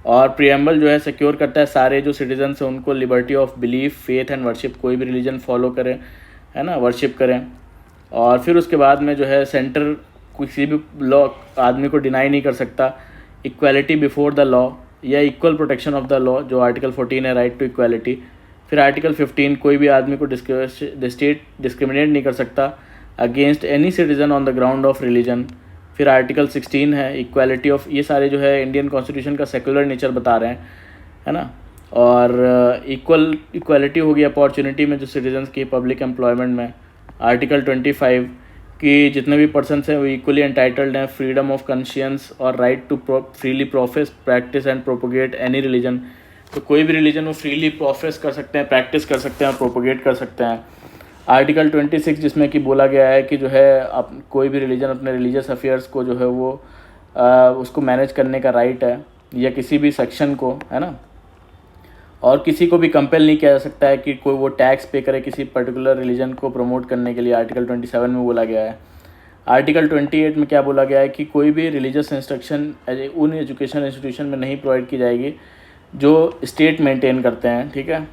और प्रियम्बल जो है सिक्योर करता है सारे जो सिटीजन्स हैं उनको liberty of belief, faith and worship, कोई भी रिलीजन फॉलो करें, है ना, वर्शिप करें। और फिर उसके बाद में जो है सेंटर किसी भी लॉ आदमी को डिनाई नहीं कर सकता, इक्वालिटी बिफोर द लॉ या equal protection of the law, जो आर्टिकल 14 है, राइट टू इक्वालिटी। फिर आर्टिकल 15, कोई भी आदमी को स्टेट डिस्क्रिमिनेट नहीं कर सकता against any citizen on the ground of religion. फिर आर्टिकल 16 है इक्वालिटी ऑफ, ये सारे जो है इंडियन कॉन्स्टिट्यूशन का सेकुलर नेचर बता रहे हैं, है ना। और इक्वालिटी होगी अपॉर्चुनिटी में जो सिटीजन्स की पब्लिक एम्प्लॉयमेंट में। आर्टिकल 25 कि जितने भी पर्सनस हैं वो इक्वली एंटाइटल्ड हैं फ्रीडम ऑफ कंशियंस और right to freely profess, practice and propagate any religion. तो कोई भी रिलीजन वो फ्रीली प्रोफेस कर सकते हैं, प्रैक्टिस कर सकते हैं और प्रोपोगेट कर सकते हैं। आर्टिकल 26 जिसमें कि बोला गया है कि जो है आप कोई भी रिलीजन अपने रिलीजियस अफेयर्स को जो है वो उसको मैनेज करने का राइट है, या किसी भी सेक्शन को, है ना। और किसी को भी कंपेल नहीं किया जा सकता है कि कोई वो टैक्स पे करे किसी पर्टिकुलर रिलीजन को प्रमोट करने के लिए, आर्टिकल 27 में बोला गया है। आर्टिकल 28 में क्या बोला गया है कि कोई भी रिलीजियस इंस्ट्रक्शन उन एजुकेशन इंस्टीट्यूशन में नहीं प्रोवाइड की जाएगी जो स्टेट मेंटेन करते हैं, ठीक है।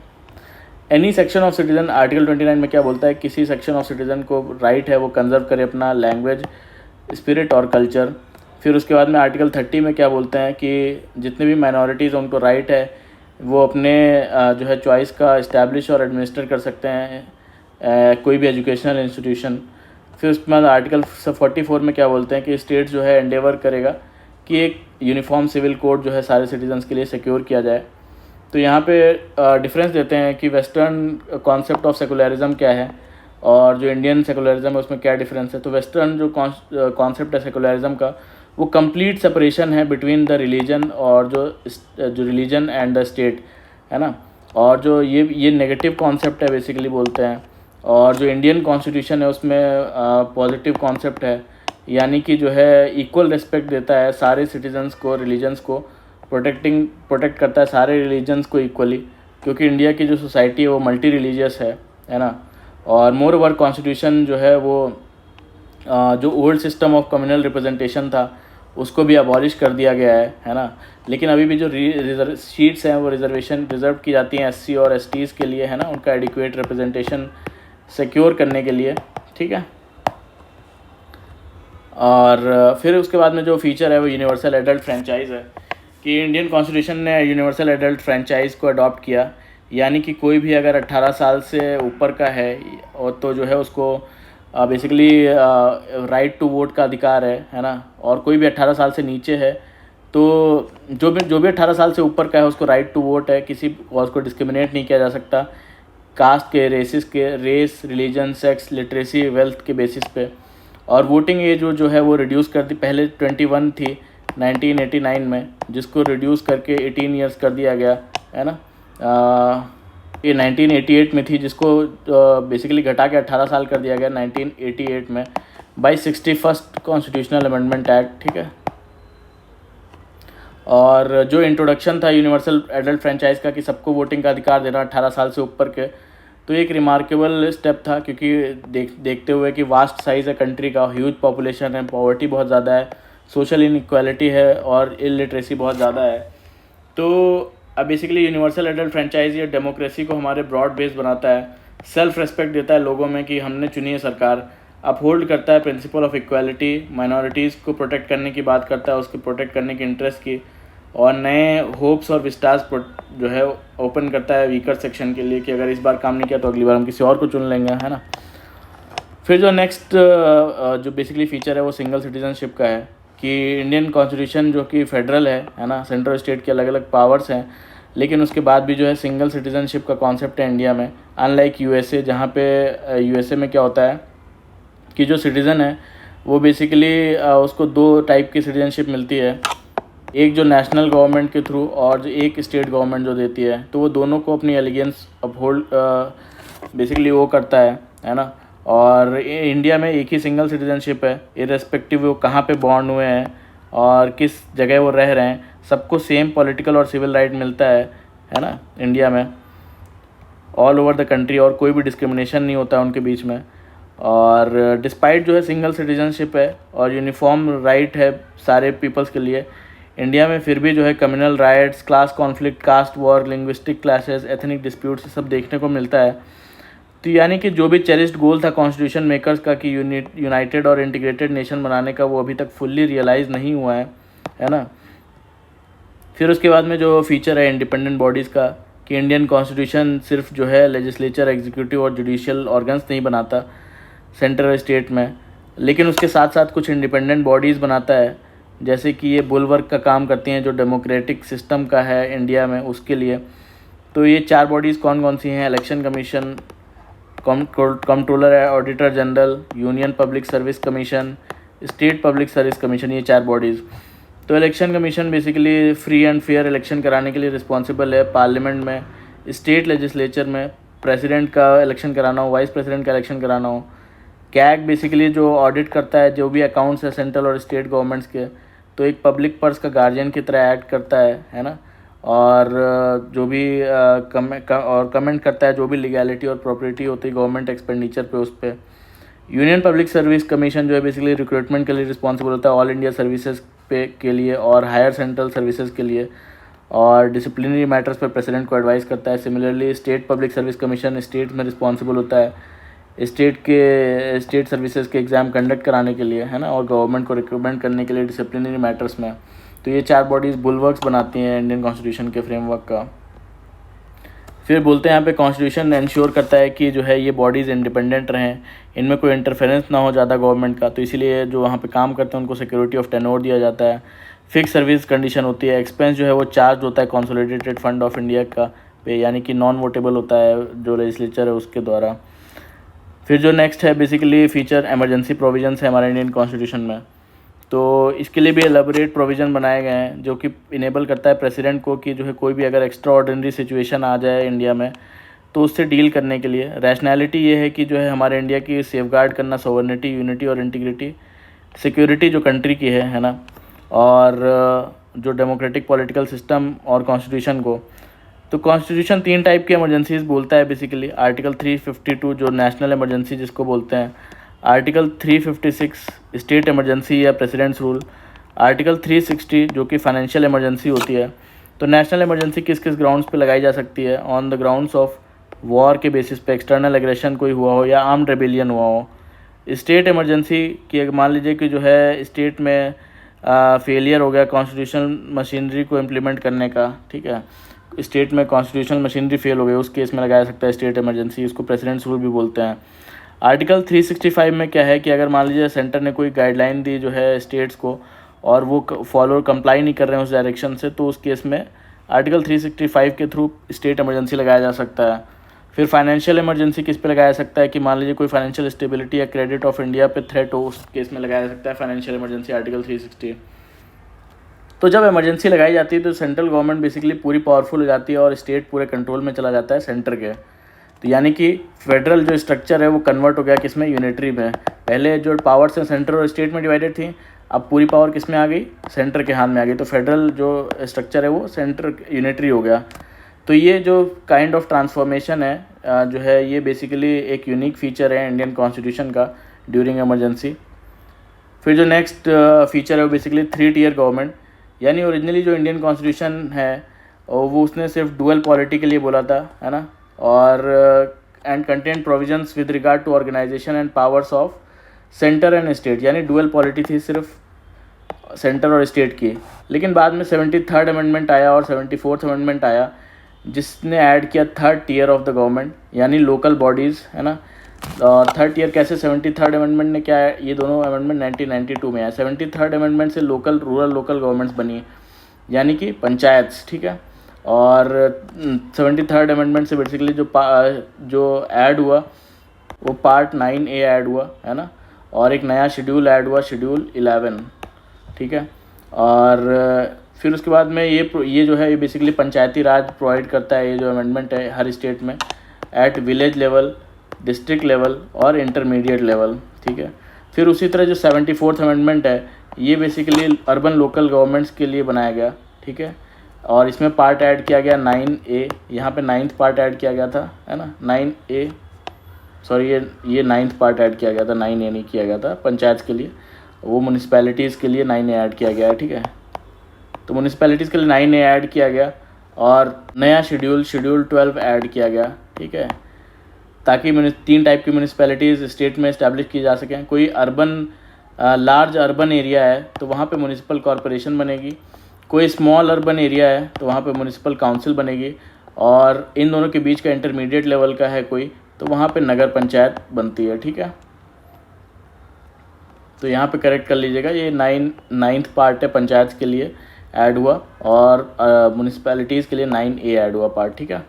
Any section of citizen, article 29 में क्या बोलता है, किसी सेक्शन ऑफ सिटीज़न को राइट है वो कंजर्व करे अपना लैंग्वेज, स्पिरिट और कल्चर। फिर उसके बाद में आर्टिकल 30 में क्या बोलते हैं कि जितने भी माइनॉरिटीज़ उनको राइट है वो अपने जो है चॉइस का इस्टेब्लिश और एडमिनिस्टर कर सकते हैं कोई भी एजुकेशनल इंस्टीट्यूशन। फिर उसके बाद आर्टिकल 44 में क्या बोलते हैं कि स्टेट जो है एंडेवर करेगा कि एक यूनिफॉर्म सिविल कोड जो है सारे सिटीजन्स के लिए सिक्योर किया जाए। तो यहाँ पे डिफरेंस देते हैं कि वेस्टर्न कॉन्सेप्ट ऑफ सेकुलरिज्म क्या है और जो इंडियन सेकुलरिज्म है उसमें क्या डिफरेंस है। तो वेस्टर्न जो कॉन्सेप्ट है सेकुलरिज्म का वो कंप्लीट सेपरेशन है बिटवीन द रिलीजन और जो रिलीजन एंड द स्टेट, है ना। और जो ये नेगेटिव कॉन्सेप्ट है बेसिकली बोलते हैं। और जो इंडियन कॉन्स्टिट्यूशन है उसमें पॉजिटिव कॉन्सेप्ट है, यानी कि जो है इक्वल रिस्पेक्ट देता है सारे सिटीजन्स को, रिलीजन्स को प्रोटेक्ट करता है सारे रिलीजन्स को इक्वली, क्योंकि इंडिया की जो सोसाइटी है वो मल्टी रिलीजियस है ना। और मोर ओवर कॉन्स्टिट्यूशन जो है वो जो old system of communal representation था उसको भी अबॉलिश कर दिया गया है ना। लेकिन अभी भी जो रिजर्व सीट्स हैं वो रिजर्व की जाती हैं एससी और एसटीज़ के लिए, है ना, उनका एडिक्वेट रिप्रेजेंटेशन सिक्योर करने के लिए, ठीक है। और फिर उसके बाद में जो फीचर है वो यूनिवर्सल एडल्ट फ्रेंचाइज़ है कि इंडियन कॉन्स्टिट्यूशन ने यूनिवर्सल एडल्ट फ्रेंचाइज़ को अडॉप्ट किया, यानी कि कोई भी अगर 18 साल से ऊपर का है और तो जो है उसको बेसिकली राइट टू वोट का अधिकार है ना। और कोई भी 18 साल से नीचे है तो जो भी 18 साल से ऊपर का है उसको राइट टू वोट है, किसी और उसको डिस्क्रिमिनेट नहीं किया जा सकता कास्ट के, race, religion, sex, literacy, wealth के बेसिस पे। और वोटिंग एज जो है वो रिड्यूस कर दी, पहले 21 थी 1989 में, जिसको रिड्यूस करके 18 ईयर्स कर दिया गया, है ना। ये 1988 में थी, जिसको बेसिकली घटा के 18 साल कर दिया गया 1988 में by 61st constitutional amendment act, ठीक है। और जो इंट्रोडक्शन था यूनिवर्सल एडल्ट फ्रेंचाइज का कि सबको वोटिंग का अधिकार देना 18 साल से ऊपर के, तो एक रिमार्केबल स्टेप था, क्योंकि देखते हुए कि वास्ट साइज़ है कंट्री का, ह्यूज पॉपुलेशन है, पॉवर्टी बहुत ज़्यादा है, सोशल इनइक्वालिटी है और इलिटरेसी बहुत ज़्यादा है। तो अब बेसिकली यूनिवर्सल एडल्ट फ्रेंचाइज ये डेमोक्रेसी को हमारे ब्रॉड बेस बनाता है, सेल्फ रेस्पेक्ट देता है लोगों में कि हमने चुनी है सरकार, अपहोल्ड करता है प्रिंसिपल ऑफ इक्वालिटी, माइनॉरिटीज़ को प्रोटेक्ट करने की बात करता है, उसके प्रोटेक्ट करने की इंटरेस्ट की, और नए होप्स और विस्टार्स जो है ओपन करता है वीकर सेक्शन के लिए कि अगर इस बार काम नहीं किया तो अगली बार हम किसी और को चुन लेंगे, है ना। फिर जो नेक्स्ट जो बेसिकली फीचर है वो सिंगल सिटीजनशिप का है कि इंडियन कॉन्स्टिट्यूशन जो कि फेडरल है ना, सेंट्रल स्टेट के अलग अलग पावर्स हैं, लेकिन उसके बाद भी जो है सिंगल सिटीजनशिप का कॉन्सेप्ट है इंडिया में, अनलाइक यूएसए, जहाँ पे यूएसए में क्या होता है कि जो सिटीज़न है वो बेसिकली उसको 2 टाइप की सिटीजनशिप मिलती है, एक जो नेशनल गवर्नमेंट के थ्रू और जो एक स्टेट गवर्नमेंट जो देती है, तो वो दोनों को अपनी एलिगेंस अपहोल्ड बेसिकली वो करता है ना। और इंडिया में एक ही सिंगल सिटीजनशिप है, इर्रेस्पेक्टिव वो कहाँ पे बॉर्न हुए हैं और किस जगह वो रह रहे हैं, सबको सेम पॉलिटिकल और सिविल राइट मिलता है ना इंडिया में, ऑल ओवर द कंट्री, और कोई भी डिस्क्रिमिनेशन नहीं होता है उनके बीच में। और डिस्पाइट जो है सिंगल सिटीजनशिप है और यूनिफॉर्म राइट है सारे पीपल्स के लिए, इंडिया में फिर भी जो है communal riots, class conflict, caste war, linguistic clashes, ethnic disputes सब देखने को मिलता है। तो यानी कि जो भी चेरिस्ड गोल था कॉन्स्टिट्यूशन मेकर्स का कि यूनाइटेड और इंटीग्रेटेड नेशन बनाने का, वो अभी तक फुल्ली रियलाइज़ नहीं हुआ है ना। फिर उसके बाद में जो फीचर है इंडिपेंडेंट बॉडीज़ का, कि इंडियन कॉन्स्टिट्यूशन सिर्फ जो है लेजिस्लेचर, एग्जीक्यूटिव और जुडिशियल ऑर्गन्स नहीं बनाता सेंट्रल स्टेट में, लेकिन उसके साथ साथ कुछ इंडिपेंडेंट बॉडीज़ बनाता है, जैसे कि ये बुलवर्क का काम करती हैं जो डेमोक्रेटिक सिस्टम का है इंडिया में उसके लिए। तो ये 4 बॉडीज़ कौन कौन सी हैं? Election commission, controller auditor general, union public service commission, state public service commission, ये 4 बॉडीज़। तो election commission basically free and fair election कराने के लिए रिस्पॉन्सिबल है। पार्लियामेंट में, स्टेट लेजिस्लेचर में प्रेसिडेंट का इलेक्शन कराना हो, वाइस प्रेसिडेंट का इलेक्शन कराना हो। कैग बेसिकली जो ऑडिट करता है जो भी अकाउंट्स है सेंट्रल और स्टेट गवर्नमेंट्स के, तो एक पब्लिक पर्स का गार्जियन की तरह एक्ट करता है ना। और जो भी कमेंट करता है जो भी लीगैलिटी और प्रॉपर्टी होती है गवर्नमेंट एक्सपेंडिचर पे, उस पर। यूनियन पब्लिक सर्विस कमीशन जो है बेसिकली रिक्रूटमेंट के लिए रिस्पॉन्सिबल होता है, ऑल इंडिया सर्विसेज पे के लिए और हायर सेंट्रल सर्विसेज के लिए, और डिसिप्लिनरी मैटर्स पर प्रेसिडेंट को एडवाइस करता है। Similarly state public service commission state में रिस्पॉन्सिबल होता है स्टेट सर्विसेज के एग्ज़ाम कंडक्ट कराने के लिए, है ना, और गवर्नमेंट को रिक्रूटमेंट करने के लिए डिसिप्लिनरी मैटर्स में। तो ये 4 बॉडीज़ बुलवर्क्स बनाती हैं इंडियन कॉन्स्टिट्यूशन के फ्रेमवर्क का। फिर बोलते हैं यहाँ पे कॉन्स्टिट्यूशन इंश्योर करता है कि जो है ये बॉडीज़ इंडिपेंडेंट रहें, इनमें कोई इंटरफेरेंस ना हो ज़्यादा गवर्नमेंट का। तो इसीलिए जो वहाँ पे काम करते हैं उनको सिक्योरिटी ऑफ टेन्योर दिया जाता है। फिक्स सर्विस कंडीशन होती है। एक्सपेंस जो है वो चार्ज होता है कंसोलिडेटेड फंड ऑफ इंडिया का पे, यानी कि नॉन वोटेबल होता है जो लेजिस्लेचर है उसके द्वारा। फिर जो नेक्स्ट है बेसिकली फीचर इमरजेंसी प्रोविजंस है हमारे इंडियन कॉन्स्टिट्यूशन में। तो इसके लिए भी एलेबोरेट प्रोविज़न बनाए गए हैं जो कि इनेबल करता है प्रेसिडेंट को कि जो है कोई भी अगर एक्स्ट्रा ऑर्डिनरी सिचुएशन आ जाए इंडिया में तो उससे डील करने के लिए। रैशनैलिटी ये है कि जो है हमारे इंडिया की सेफगार्ड करना सोवरेनिटी, यूनिटी और इंटीग्रिटी, सिक्योरिटी जो कंट्री की है ना, और जो डेमोक्रेटिक पॉलिटिकल सिस्टम और कॉन्स्टिट्यूशन को। तो कॉन्स्टिट्यूशन 3 टाइप की इमरजेंसीज बोलता है बेसिकली। आर्टिकल 352 जो नेशनल इमरजेंसी जिसको बोलते हैं, आर्टिकल 356 स्टेट इमरजेंसी या प्रेसिडेंट्स रूल, आर्टिकल 360 जो कि फाइनेंशियल इमरजेंसी होती है। तो नेशनल इमरजेंसी किस किस ग्राउंड्स पे लगाई जा सकती है? On the grounds of war के बेसिस पे, एक्सटर्नल एग्रेशन कोई हुआ हो या आर्म्ड रेबेलियन हुआ हो। स्टेट इमरजेंसी की अगर मान लीजिए कि जो है स्टेट में फेलियर हो गया कॉन्स्टिट्यूशनल मशीनरी को इम्प्लीमेंट करने का, ठीक है, स्टेट में कॉन्स्टिट्यूशनल मशीनरी फेल हो गई, उस केस में लगाया सकता है स्टेट इमरजेंसी, इसको प्रेसिडेंट्स रूल भी बोलते हैं। आर्टिकल 365 में क्या है कि अगर मान लीजिए सेंटर ने कोई गाइडलाइन दी जो है स्टेट्स को और वो फॉलो कंप्लाई नहीं कर रहे हैं उस डायरेक्शन से, तो उस केस में आर्टिकल 365 के थ्रू स्टेट इमरजेंसी लगाया जा सकता है। फिर फाइनेंशियल इमरजेंसी किस पे लगाया सकता है कि मान लीजिए कोई फाइनेंशियल स्टेबिलिटी या क्रेडिट ऑफ इंडिया पे थ्रेट हो, उस केस में लगाया सकता है फाइनेंशियल इमरजेंसी, आर्टिकल 360। तो जब इमरजेंसी लगाई जाती है तो सेंट्रल गवर्नमेंट बेसिकली पूरी पावरफुल हो जाती है और स्टेट पूरे कंट्रोल में चला जाता है सेंटर के। तो यानी कि फेडरल जो स्ट्रक्चर है वो कन्वर्ट हो गया किसमें? यूनिटरी में। पहले जो पावर्स हैं सेंटर और स्टेट में डिवाइडेड थी, अब पूरी पावर किस में आ गई? सेंटर के हाथ में आ गई। तो फेडरल जो स्ट्रक्चर है वो सेंटर यूनिटरी हो गया। तो ये जो काइंड ऑफ ट्रांसफॉर्मेशन है जो है ये बेसिकली एक यूनिक फीचर है इंडियन कॉन्स्टिट्यूशन का ड्यूरिंग इमरजेंसी। फिर जो नेक्स्ट फीचर है वो बेसिकली 3 टियर गवर्नमेंट, यानी ओरिजिनली जो इंडियन कॉन्स्टिट्यूशन है वो उसने सिर्फ डुअल पॉलिटी के लिए बोला था, है ना, और and content provisions with regard to organisation and powers of centre and state, यानी डुअल पॉलिटी थी सिर्फ सेंटर और स्टेट की। लेकिन बाद में 73rd अमेंडमेंट आया और 74th अमेंडमेंट आया जिसने ऐड किया 3rd tier of the government, यानी लोकल बॉडीज़, है ना। और 3rd टियर कैसे? 73rd अमेंडमेंट ने क्या है, ये दोनों अमेंडमेंट 1992 में आया। 73rd अमेंडमेंट से लोकल लोकल गवर्नमेंट्स बनी, यानी कि पंचायत्स, ठीक है। और 73rd अमेंडमेंट से बेसिकली जो ऐड हुआ वो पार्ट 9A ऐड हुआ, है ना, और एक नया शेड्यूल ऐड हुआ, शेड्यूल 11, ठीक है। और फिर उसके बाद में ये जो है ये बेसिकली पंचायती राज प्रोवाइड करता है, ये जो अमेंडमेंट है हर स्टेट में at village level, district level और इंटरमीडिएट लेवल, ठीक है। फिर उसी तरह जो 74th अमेंडमेंट है ये बेसिकली अर्बन लोकल गवर्नमेंट्स के लिए बनाया गया, ठीक है। और इसमें पार्ट ऐड किया गया 9A, यहाँ पे 9th पार्ट ऐड किया गया था, है ना, 9A, सॉरी ये 9th पार्ट ऐड किया गया था, 9A नहीं किया गया था पंचायत के लिए, वो म्यूनिसपैलिटीज़ के लिए 9A ऐड किया गया है, ठीक है। तो म्यूनिसिपैलिटीज़ के लिए 9A ऐड किया गया और नया शेड्यूल 12 ऐड किया गया, ठीक है, ताकि 3 टाइप की म्यूनिसिपैलिटीज़ स्टेट में इस्टेब्लिश की जा सकें। कोई लार्ज अर्बन एरिया है तो वहाँ पे म्यूनिसिपल कॉरपोरेशन बनेगी, कोई स्मॉल अर्बन एरिया है तो वहाँ पे म्यूनिसिपल काउंसिल बनेगी, और इन दोनों के बीच का इंटरमीडिएट लेवल का है कोई तो वहाँ पे नगर पंचायत बनती है, ठीक है। तो यहाँ पे करेक्ट कर लीजिएगा, ये 9th पार्ट है पंचायत के लिए ऐड हुआ और म्यूनिसिपैलिटीज़ के लिए 9A ऐड हुआ पार्ट, ठीक है।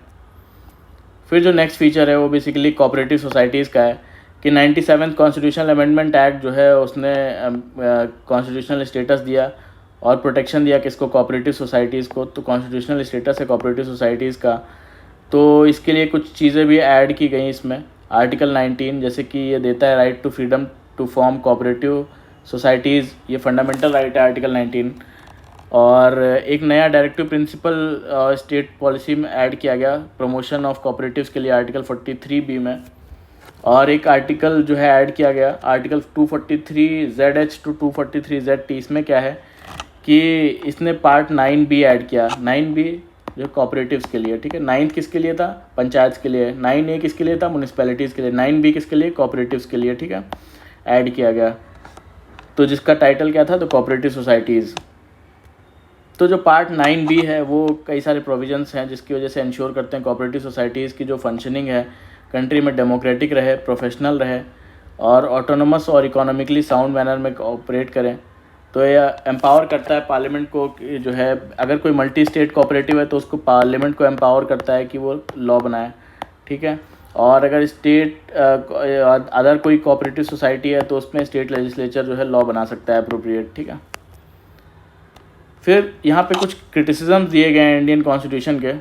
फिर जो नेक्स्ट फीचर है वो बेसिकली कोऑपरेटिव सोसाइटीज़ का है कि 97th कॉन्स्टिट्यूशनल अमेंडमेंट एक्ट जो है उसने कॉन्स्टिट्यूशनल स्टेटस दिया और प्रोटेक्शन दिया किसको, कोऑपरेटिव सोसाइटीज़ को। तो कॉन्स्टिट्यूशनल स्टेटस है कोऑपरेटिव सोसाइटीज़ का, तो इसके लिए कुछ चीज़ें भी ऐड की गई इसमें। आर्टिकल 19 जैसे कि ये देता है right to freedom to form cooperative societies, ये फंडामेंटल राइट है आर्टिकल 19। और एक नया डायरेक्टिव प्रिंसिपल स्टेट पॉलिसी में ऐड किया गया प्रमोशन ऑफ कोऑपरेटिव्स के लिए आर्टिकल 43B में। और एक आर्टिकल जो है ऐड किया गया आर्टिकल 243ZH टू 243ZT। इसमें क्या है कि इसने पार्ट 9B ऐड किया, 9B जो कोऑपरेटिव्स के लिए, ठीक है। 9 किसके लिए था, पंचायत के लिए, 9A किसके लिए था, म्यूनिसिपैलिटीज़ के लिए, 9B किसके लिए, कोऑपरेटिव्स के लिए, ठीक है, ऐड किया गया। तो जिसका टाइटल क्या था, तो कोऑपरेटिव सोसाइटीज़। तो जो पार्ट 9B है वो कई सारे प्रोविजंस हैं जिसकी वजह से इंश्योर करते हैं कोऑपरेटिव सोसाइटीज़ की जो फंक्शनिंग है कंट्री में डेमोक्रेटिक रहे, प्रोफेशनल रहे और ऑटोनोमस और इकोनॉमिकली साउंड मैनर में ऑपरेट करें। तो ये एम्पावर करता है पार्लियामेंट को कि जो है अगर कोई मल्टी स्टेट कोऑपरेटिव है तो उसको पार्लियामेंट को एम्पावर करता है कि वो लॉ बनाए, ठीक है। और अगर स्टेट अदर कोई कोऑपरेटिव सोसाइटी है तो उसमें स्टेट लेजिस्लेचर जो है लॉ बना सकता है अप्रोप्रिएट, ठीक है। फिर यहाँ पे कुछ क्रिटिसिज्म दिए गए हैं इंडियन कॉन्स्टिट्यूशन के।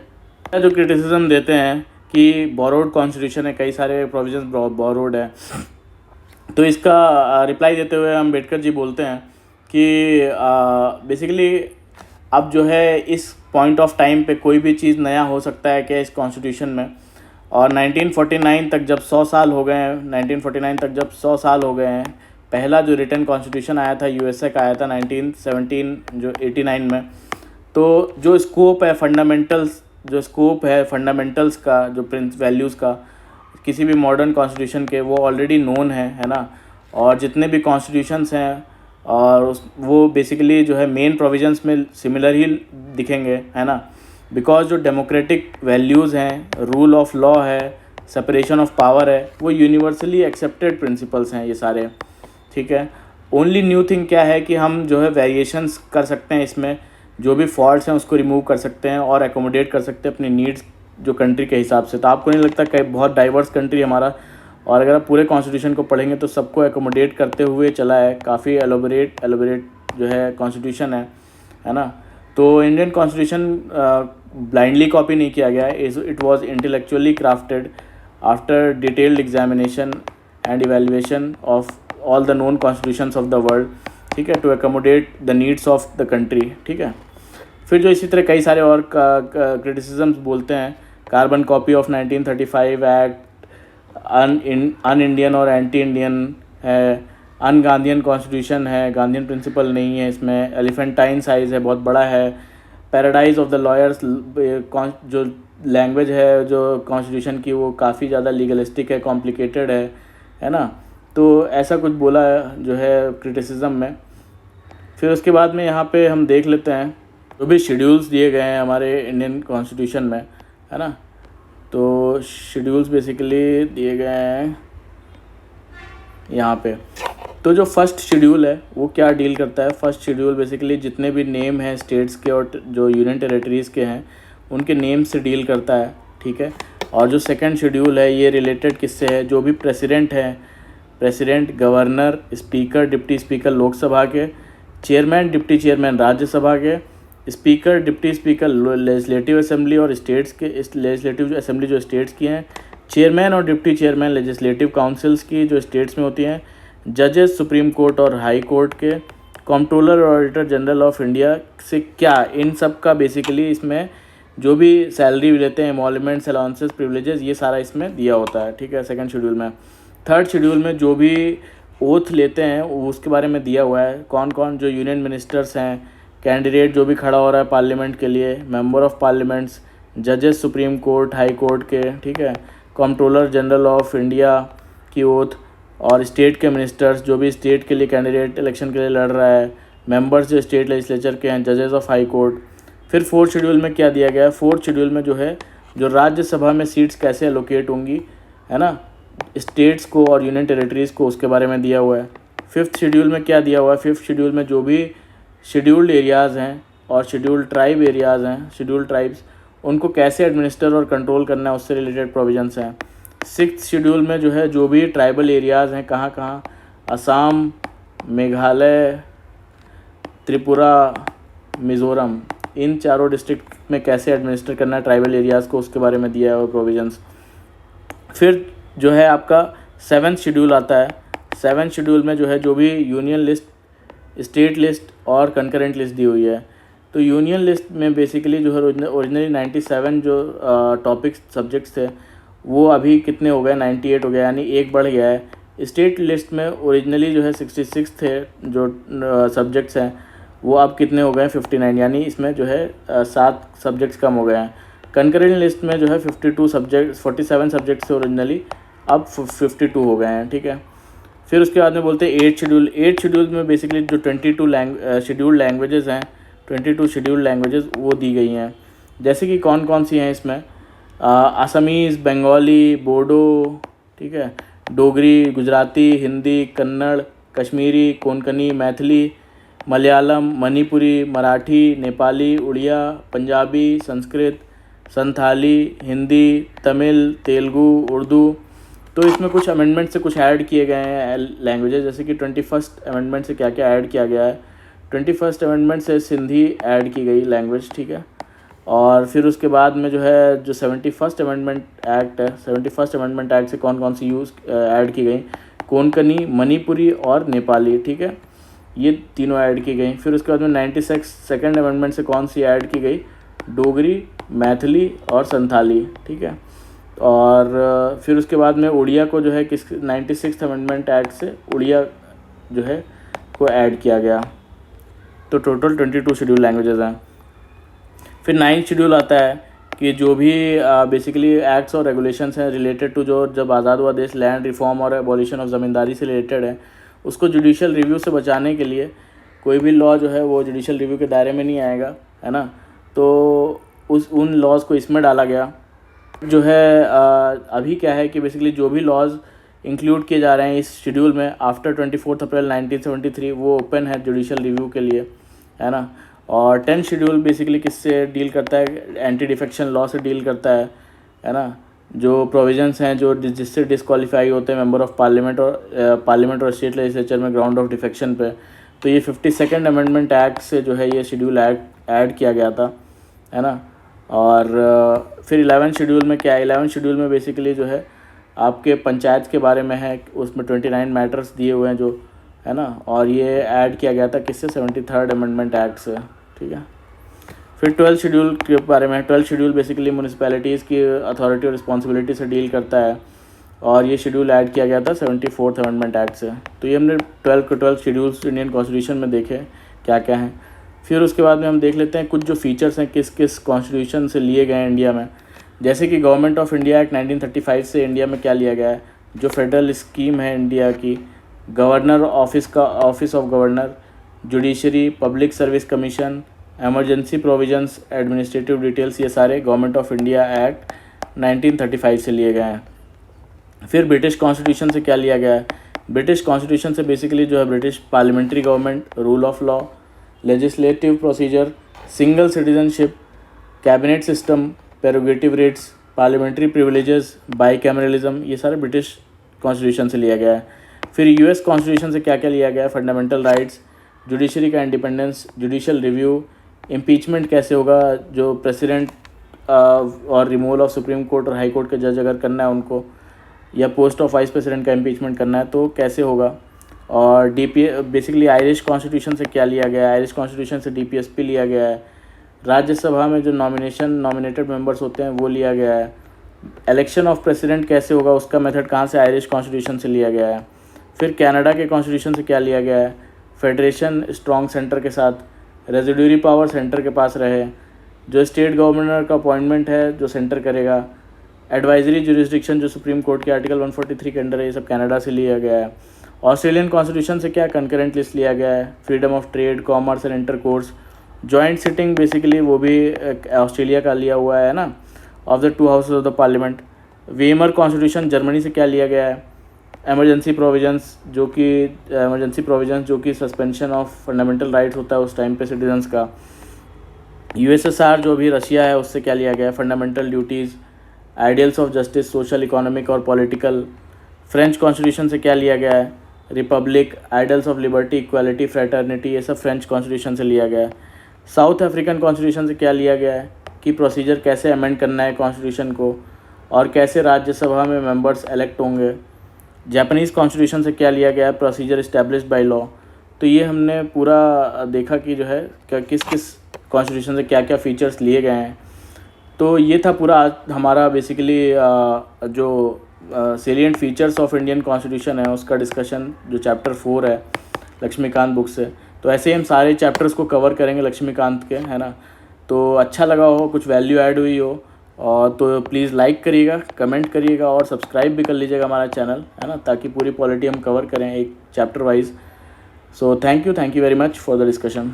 जो क्रिटिसिज्म देते हैं कि बोरोड कॉन्स्टिट्यूशन है, कई सारे प्रोविजंस बोरोड है। तो इसका रिप्लाई देते हुए अम्बेडकर जी बोलते हैं कि बेसिकली अब जो है इस पॉइंट ऑफ टाइम पे कोई भी चीज़ नया हो सकता है क्या इस कॉन्स्टिट्यूशन में। और 1949 तक जब 100 साल हो गए हैं, 1949 तक जब 100 साल हो गए हैं, पहला जो रिटन कॉन्स्टिट्यूशन आया था यूएसए का आया था 1917 जो 89 में। तो जो स्कोप है फंडामेंटल्स का, जो वैल्यूज़ का किसी भी मॉडर्न कॉन्स्टिट्यूशन के, वो ऑलरेडी नोन है ना। और जितने भी कॉन्स्टिट्यूशंस हैं और वो बेसिकली जो है मेन प्रोविजंस में सिमिलर ही दिखेंगे, है ना। बिकॉज जो डेमोक्रेटिक वैल्यूज़ हैं, रूल ऑफ लॉ है, सेपरेशन ऑफ पावर है, वो यूनिवर्सली एक्सेप्टेड प्रिंसिपल्स हैं ये सारे, ठीक है। ओनली न्यू थिंग क्या है कि हम जो है वेरिएशंस कर सकते हैं, इसमें जो भी फॉल्ट्स हैं उसको रिमूव कर सकते हैं और एकोमोडेट कर सकते हैं अपनी नीड्स जो कंट्री के हिसाब से। तो आपको नहीं लगता कि बहुत डाइवर्स कंट्री हमारा, और अगर आप पूरे कॉन्स्टिट्यूशन को पढ़ेंगे तो सबको एकोमोडेट करते हुए चला है, काफ़ी एलोबरेट जो है कॉन्स्टिट्यूशन है ना। तो इंडियन कॉन्स्टिट्यूशन ब्लाइंडली कॉपी नहीं किया गया है, it was intellectually crafted after detailed examination and evaluation of all the known constitutions of the world, ठीक है, to accommodate the needs of the country, ठीक है। फिर जो इसी तरह कई सारे और क्रिटिसिजम्स बोलते हैं, carbon copy of 1935 act, an Indian और एंटी इंडियन है, अन गांधीयन कॉन्स्टिट्यूशन है, गांधीयन प्रिंसिपल नहीं है इसमें, एलिफेंटाइन साइज़ है, बहुत बड़ा है, पैराडाइज ऑफ द लॉयर्स, जो लैंग्वेज है जो कॉन्स्टिट्यूशन की वो काफ़ी ज़्यादा लीगलिस्टिक है, कॉम्प्लिकेटेड है ना। तो ऐसा कुछ बोला है जो है क्रिटिसिज्म में। फिर उसके बाद में यहाँ पे हम देख लेते हैं जो भी शेड्यूल्स दिए गए हैं हमारे इंडियन कॉन्स्टिट्यूशन में, है ना। तो शेड्यूल्स बेसिकली दिए गए हैं यहाँ पे। तो जो फर्स्ट शेड्यूल है वो क्या डील करता है, फर्स्ट शेड्यूल बेसिकली जितने भी नेम हैं स्टेट्स के और जो यूनियन टेरिटरीज़ के हैं उनके नेम से डील करता है, ठीक है। और जो सेकंड शेड्यूल है ये रिलेटेड किससे है, जो भी प्रेसिडेंट है, president, governor, speaker, deputy speaker Lok Sabha के, चेयरमैन, डिप्टी चेयरमैन राज्यसभा के, speaker, deputy speaker legislative assembly और स्टेट्स के लेजिस्लेटिव असेंबली जो स्टेट्स की हैं, चेयरमैन और डिप्टी चेयरमैन लेजिस्लेटिव काउंसिल्स की जो स्टेट्स में होती हैं, जजेस सुप्रीम कोर्ट और हाई कोर्ट के, कंट्रोलर और ऑडिटर जनरल ऑफ इंडिया से क्या, इन सब का बेसिकली इसमें जो भी सैलरी लेते हैं, एमोलमेंट्स, अलाउंसेस, प्रिविलेजेस, ये सारा इसमें दिया होता है, ठीक है, सेकंड शेड्यूल में। थर्ड शेड्यूल में जो भी ओथ लेते हैं उसके बारे में दिया हुआ है, कौन कौन जो यूनियन मिनिस्टर्स हैं, कैंडिडेट जो भी खड़ा हो रहा है पार्लियामेंट के लिए, मेंबर ऑफ पार्लियामेंट्स, जजेस सुप्रीम कोर्ट हाई कोर्ट के, ठीक है, कंट्रोलर जनरल ऑफ इंडिया की ओथ, और स्टेट के मिनिस्टर्स जो भी स्टेट के लिए कैंडिडेट इलेक्शन के लिए लड़ रहा है, मेंबर्स जो स्टेट लेजिस्लेचर के हैं, जजेस ऑफ हाई कोर्ट। फिर फोर्थ शेड्यूल में क्या दिया गया है, फोर्थ शेड्यूल में जो है जो राज्यसभा में सीट्स कैसे एलोकेट होंगी, है ना, स्टेट्स को और यूनियन टेरिटरीज़ को, उसके बारे में दिया हुआ है। फिफ्थ शेड्यूल में क्या दिया हुआ है, फिफ्थ शेड्यूल में जो भी शेड्यूल्ड एरियाज़ हैं और शेड्यूल्ड ट्राइब एरियाज़ हैं, शेड्यूल्ड ट्राइब्स, उनको कैसे एडमिनिस्टर और कंट्रोल करना है, उससे रिलेटेड प्रोविजंस हैं। सिक्स्थ शेड्यूल में जो है जो भी ट्राइबल एरियाज़ हैं, कहाँ कहाँ, असम, मेघालय, त्रिपुरा, मिज़ोरम, इन चारों डिस्ट्रिक्ट में कैसे एडमिनिस्टर करना है ट्राइबल एरियाज़ को, उसके बारे में दिया हुआ प्रोविजंस। फिर जो है आपका सेवन्थ शेड्यूल आता है। सेवन्थ शेड्यूल में जो है जो भी यूनियन लिस्ट, स्टेट लिस्ट और कंकरेंट लिस्ट दी हुई है। तो यूनियन लिस्ट में बेसिकली जो है ओरिजिनली 97 जो टॉपिक्स सब्जेक्ट्स थे वो अभी कितने हो गए, 98 हो गया, यानी एक बढ़ गया है। स्टेट लिस्ट में ओरिजिनली जो है 66 थे जो सब्जेक्ट्स हैं, वो अब कितने हो गए हैं, 59, यानी इसमें जो है 7 सब्जेक्ट्स कम हो गए हैं। कंकरेंट लिस्ट में जो है 47 सब्जेक्ट्स थे ओरिजिनली, अब 52 हो गए हैं, ठीक है। फिर उसके बाद में बोलते हैं एट शेड्यूल। एट शेड्यूल में बेसिकली जो 22 शेड्यूल्ड लैंग्वेजेस हैं, 22 शेड्यूल्ड लैंग्वेजेस वो दी गई हैं। जैसे कि कौन कौन सी हैं इसमें, असमीज़, बंगाली, बोडो, ठीक है, डोगरी, गुजराती, हिंदी, कन्नड़, कश्मीरी, कोंकणी, मैथिली, मलयालम, मणिपुरी, मराठी, नेपाली, उड़िया, पंजाबी, संस्कृत, संथाली, हिंदी, तमिल, तेलुगु, उर्दू। तो इसमें कुछ अमेंडमेंट से कुछ ऐड किए गए हैं लैंग्वेजेस, जैसे कि 21st अमेंडमेंट से क्या क्या ऐड किया गया है। 21st अमेंडमेंट से सिंधी ऐड की गई लैंग्वेज, ठीक है। और फिर उसके बाद में जो है जो 71st अमेंडमेंट एक्ट है, 71st अमेंडमेंट एक्ट से कौन कौन सी ऐड की गई, कोंकणी, मणिपुरी और नेपाली, ठीक है, ये तीनों ऐड की गई। फिर उसके बाद में 92nd अमेंडमेंट से कौन सी ऐड की गई, डोगरी, मैथिली और संथाली, ठीक है। और फिर उसके बाद में उड़िया को जो है 96th अमेंडमेंट एक्ट से उड़िया जो है को ऐड किया गया। तो टोटल 22 शेड्यूल लैंग्वेजेस हैं। फिर 9th शेड्यूल आता है कि जो भी बेसिकली एक्ट्स और रेगुलेशंस हैं रिलेटेड टू जो जब आज़ाद हुआ देश लैंड रिफॉर्म और एबॉलिशन ऑफ ज़मींदारी से रिलेटेड है, उसको जुडिशल रिव्यू से बचाने के लिए कोई भी लॉ जो है वो जुडिशल रिव्यू के दायरे में नहीं आएगा, है ना। तो उन लॉज को इसमें डाला गया। जो है अभी क्या है कि बेसिकली जो भी लॉज इंक्लूड किए जा रहे हैं इस शेड्यूल में आफ्टर 24 अप्रैल 1973 वो ओपन है जुडिशल रिव्यू के लिए, है ना। और 10th शेड्यूल बेसिकली किससे डील करता है, एंटी डिफेक्शन लॉ से डील करता है ना। जो प्रोविजंस हैं जो जिससे डिस्क्वालीफाई होते हैं मेंबर ऑफ पार्लियामेंट और स्टेट लेजिस्लेचर में ग्राउंड ऑफ डिफेक्शन पे, तो ये 52nd अमेंडमेंट एक्ट से जो है ये शेड्यूल ऐड किया गया था, है ना। और फिर 11th शेड्यूल में क्या है, 11th शेड्यूल में बेसिकली जो है आपके पंचायत के बारे में है, उसमें 29 मैटर्स दिए हुए हैं जो, है ना। और ये ऐड किया गया था किससे, 73rd अमेंडमेंट एक्ट से, ठीक है। फिर 12th शेड्यूल के बारे में, 12th शेड्यूल बेसिकली म्यूनिसिपैलिटीज़ की अथॉरिटी और रिस्पॉन्सिबिलिटी से डील करता है, और ये शेड्यूल ऐड किया गया था 74th अमेंडमेंट एक्ट से। तो ये हमने 12 शेड्यूल्स इंडियन कॉन्स्टिट्यूशन में देखे क्या क्या हैं। फिर उसके बाद में हम देख लेते हैं कुछ जो फीचर्स हैं किस किस कॉन्स्टिट्यूशन से लिए गए हैं इंडिया में। जैसे कि गवर्नमेंट ऑफ इंडिया एक्ट 1935 से इंडिया में क्या लिया गया है, जो फेडरल स्कीम है इंडिया की, governor office of governor, judiciary, public service commission, emergency provisions, administrative details, ये सारे गवर्नमेंट ऑफ इंडिया एक्ट 1935 से लिए गए हैं। फिर ब्रिटिश कॉन्स्टिट्यूशन से क्या लिया गया है, ब्रिटिश कॉन्स्टिट्यूशन से बेसिकली जो है British parliamentary government, rule of law, legislative procedure, single citizenship, cabinet system, prerogative rates, parliamentary privileges, bicameralism, ये सारे ब्रिटिश कॉन्स्टिट्यूशन से लिया गया है। फिर यूएस कॉन्स्टिट्यूशन से क्या क्या लिया गया है, फंडामेंटल राइट्स, जुडिशरी का इंडिपेंडेंस, जुडिशल रिव्यू, इम्पीचमेंट कैसे होगा, जो प्रेसिडेंट और रिमूवल ऑफ सुप्रीम कोर्ट और हाई कोर्ट के जज अगर करना है उनको, या पोस्ट ऑफ वाइस प्रेसिडेंट का इम्पीचमेंट करना है तो कैसे होगा। और बेसिकली आयरिश कॉन्स्टिट्यूशन से क्या लिया गया है, आयरिश कॉन्स्टिट्यूशन से डीपीएसपी लिया गया है। राज्यसभा में जो नॉमिनेटेड मेंबर्स होते हैं वो लिया गया है। इलेक्शन ऑफ प्रेसिडेंट कैसे होगा उसका मेथड कहाँ से, आयरिश कॉन्स्टिट्यूशन से लिया गया है। फिर कनाडा के कॉन्स्टिट्यूशन से क्या लिया गया है, फेडरेशन स्ट्रॉन्ग सेंटर के साथ, रेजिड्यूरी पावर सेंटर के पास रहे, जो स्टेट गवर्नर का अपॉइंटमेंट है जो सेंटर करेगा, एडवाइजरी जुरिस्डिक्शन जो सुप्रीम कोर्ट के आर्टिकल 143 के अंडर है, ये सब कनाडा से लिया गया है। ऑस्ट्रेलियन कॉन्स्टिट्यूशन से क्या कंकरेंट लिस्ट लिया गया है, freedom of trade, commerce and intercourse, joint sitting basically वो भी ऑस्ट्रेलिया का लिया हुआ है ना, of the two houses of the parliament. Weimar constitution Germany से क्या लिया गया है, एमरजेंसी प्रोविजंस जो कि सस्पेंशन ऑफ फंडामेंटल राइट्स होता है उस टाइम पे सिटीजन्स का। यूएसएसआर जो भी रशिया है उससे क्या लिया गया है, fundamental duties, ideals of justice, social, economic और पॉलिटिकल। फ्रेंच कॉन्स्टिट्यूशन से क्या लिया गया है, Republic, ideals of liberty, equality, fraternity, ये सब फ्रेंच कॉन्स्टिट्यूशन से लिया गया है। साउथ अफ्रीकन कॉन्स्टिट्यूशन से क्या लिया गया है कि प्रोसीजर कैसे अमेंड करना है कॉन्स्टिट्यूशन को और कैसे राज्यसभा में मेंबर्स इलेक्ट होंगे। जापानीज़ कॉन्स्टिट्यूशन से क्या लिया गया है, प्रोसीजर इस्टेब्लिश्ड बाय लॉ। तो ये हमने पूरा देखा कि जो है किस किस कॉन्स्टिट्यूशन से क्या क्या फ़ीचर्स लिए गए हैं। तो ये था पूरा आज हमारा बेसिकली जो salient features of Indian constitution है उसका डिस्कशन, जो चैप्टर 4 है लक्ष्मीकांत बुक से। तो ऐसे ही हम सारे चैप्टर्स को कवर करेंगे लक्ष्मीकांत के, है ना। तो अच्छा लगा हो, कुछ वैल्यू ऐड हुई हो और तो प्लीज़ लाइक करिएगा, कमेंट करिएगा और सब्सक्राइब भी कर लीजिएगा हमारा चैनल, है ना, ताकि पूरी पॉलिटी हम कवर करें एक chapter wise. So thank you very much for the discussion.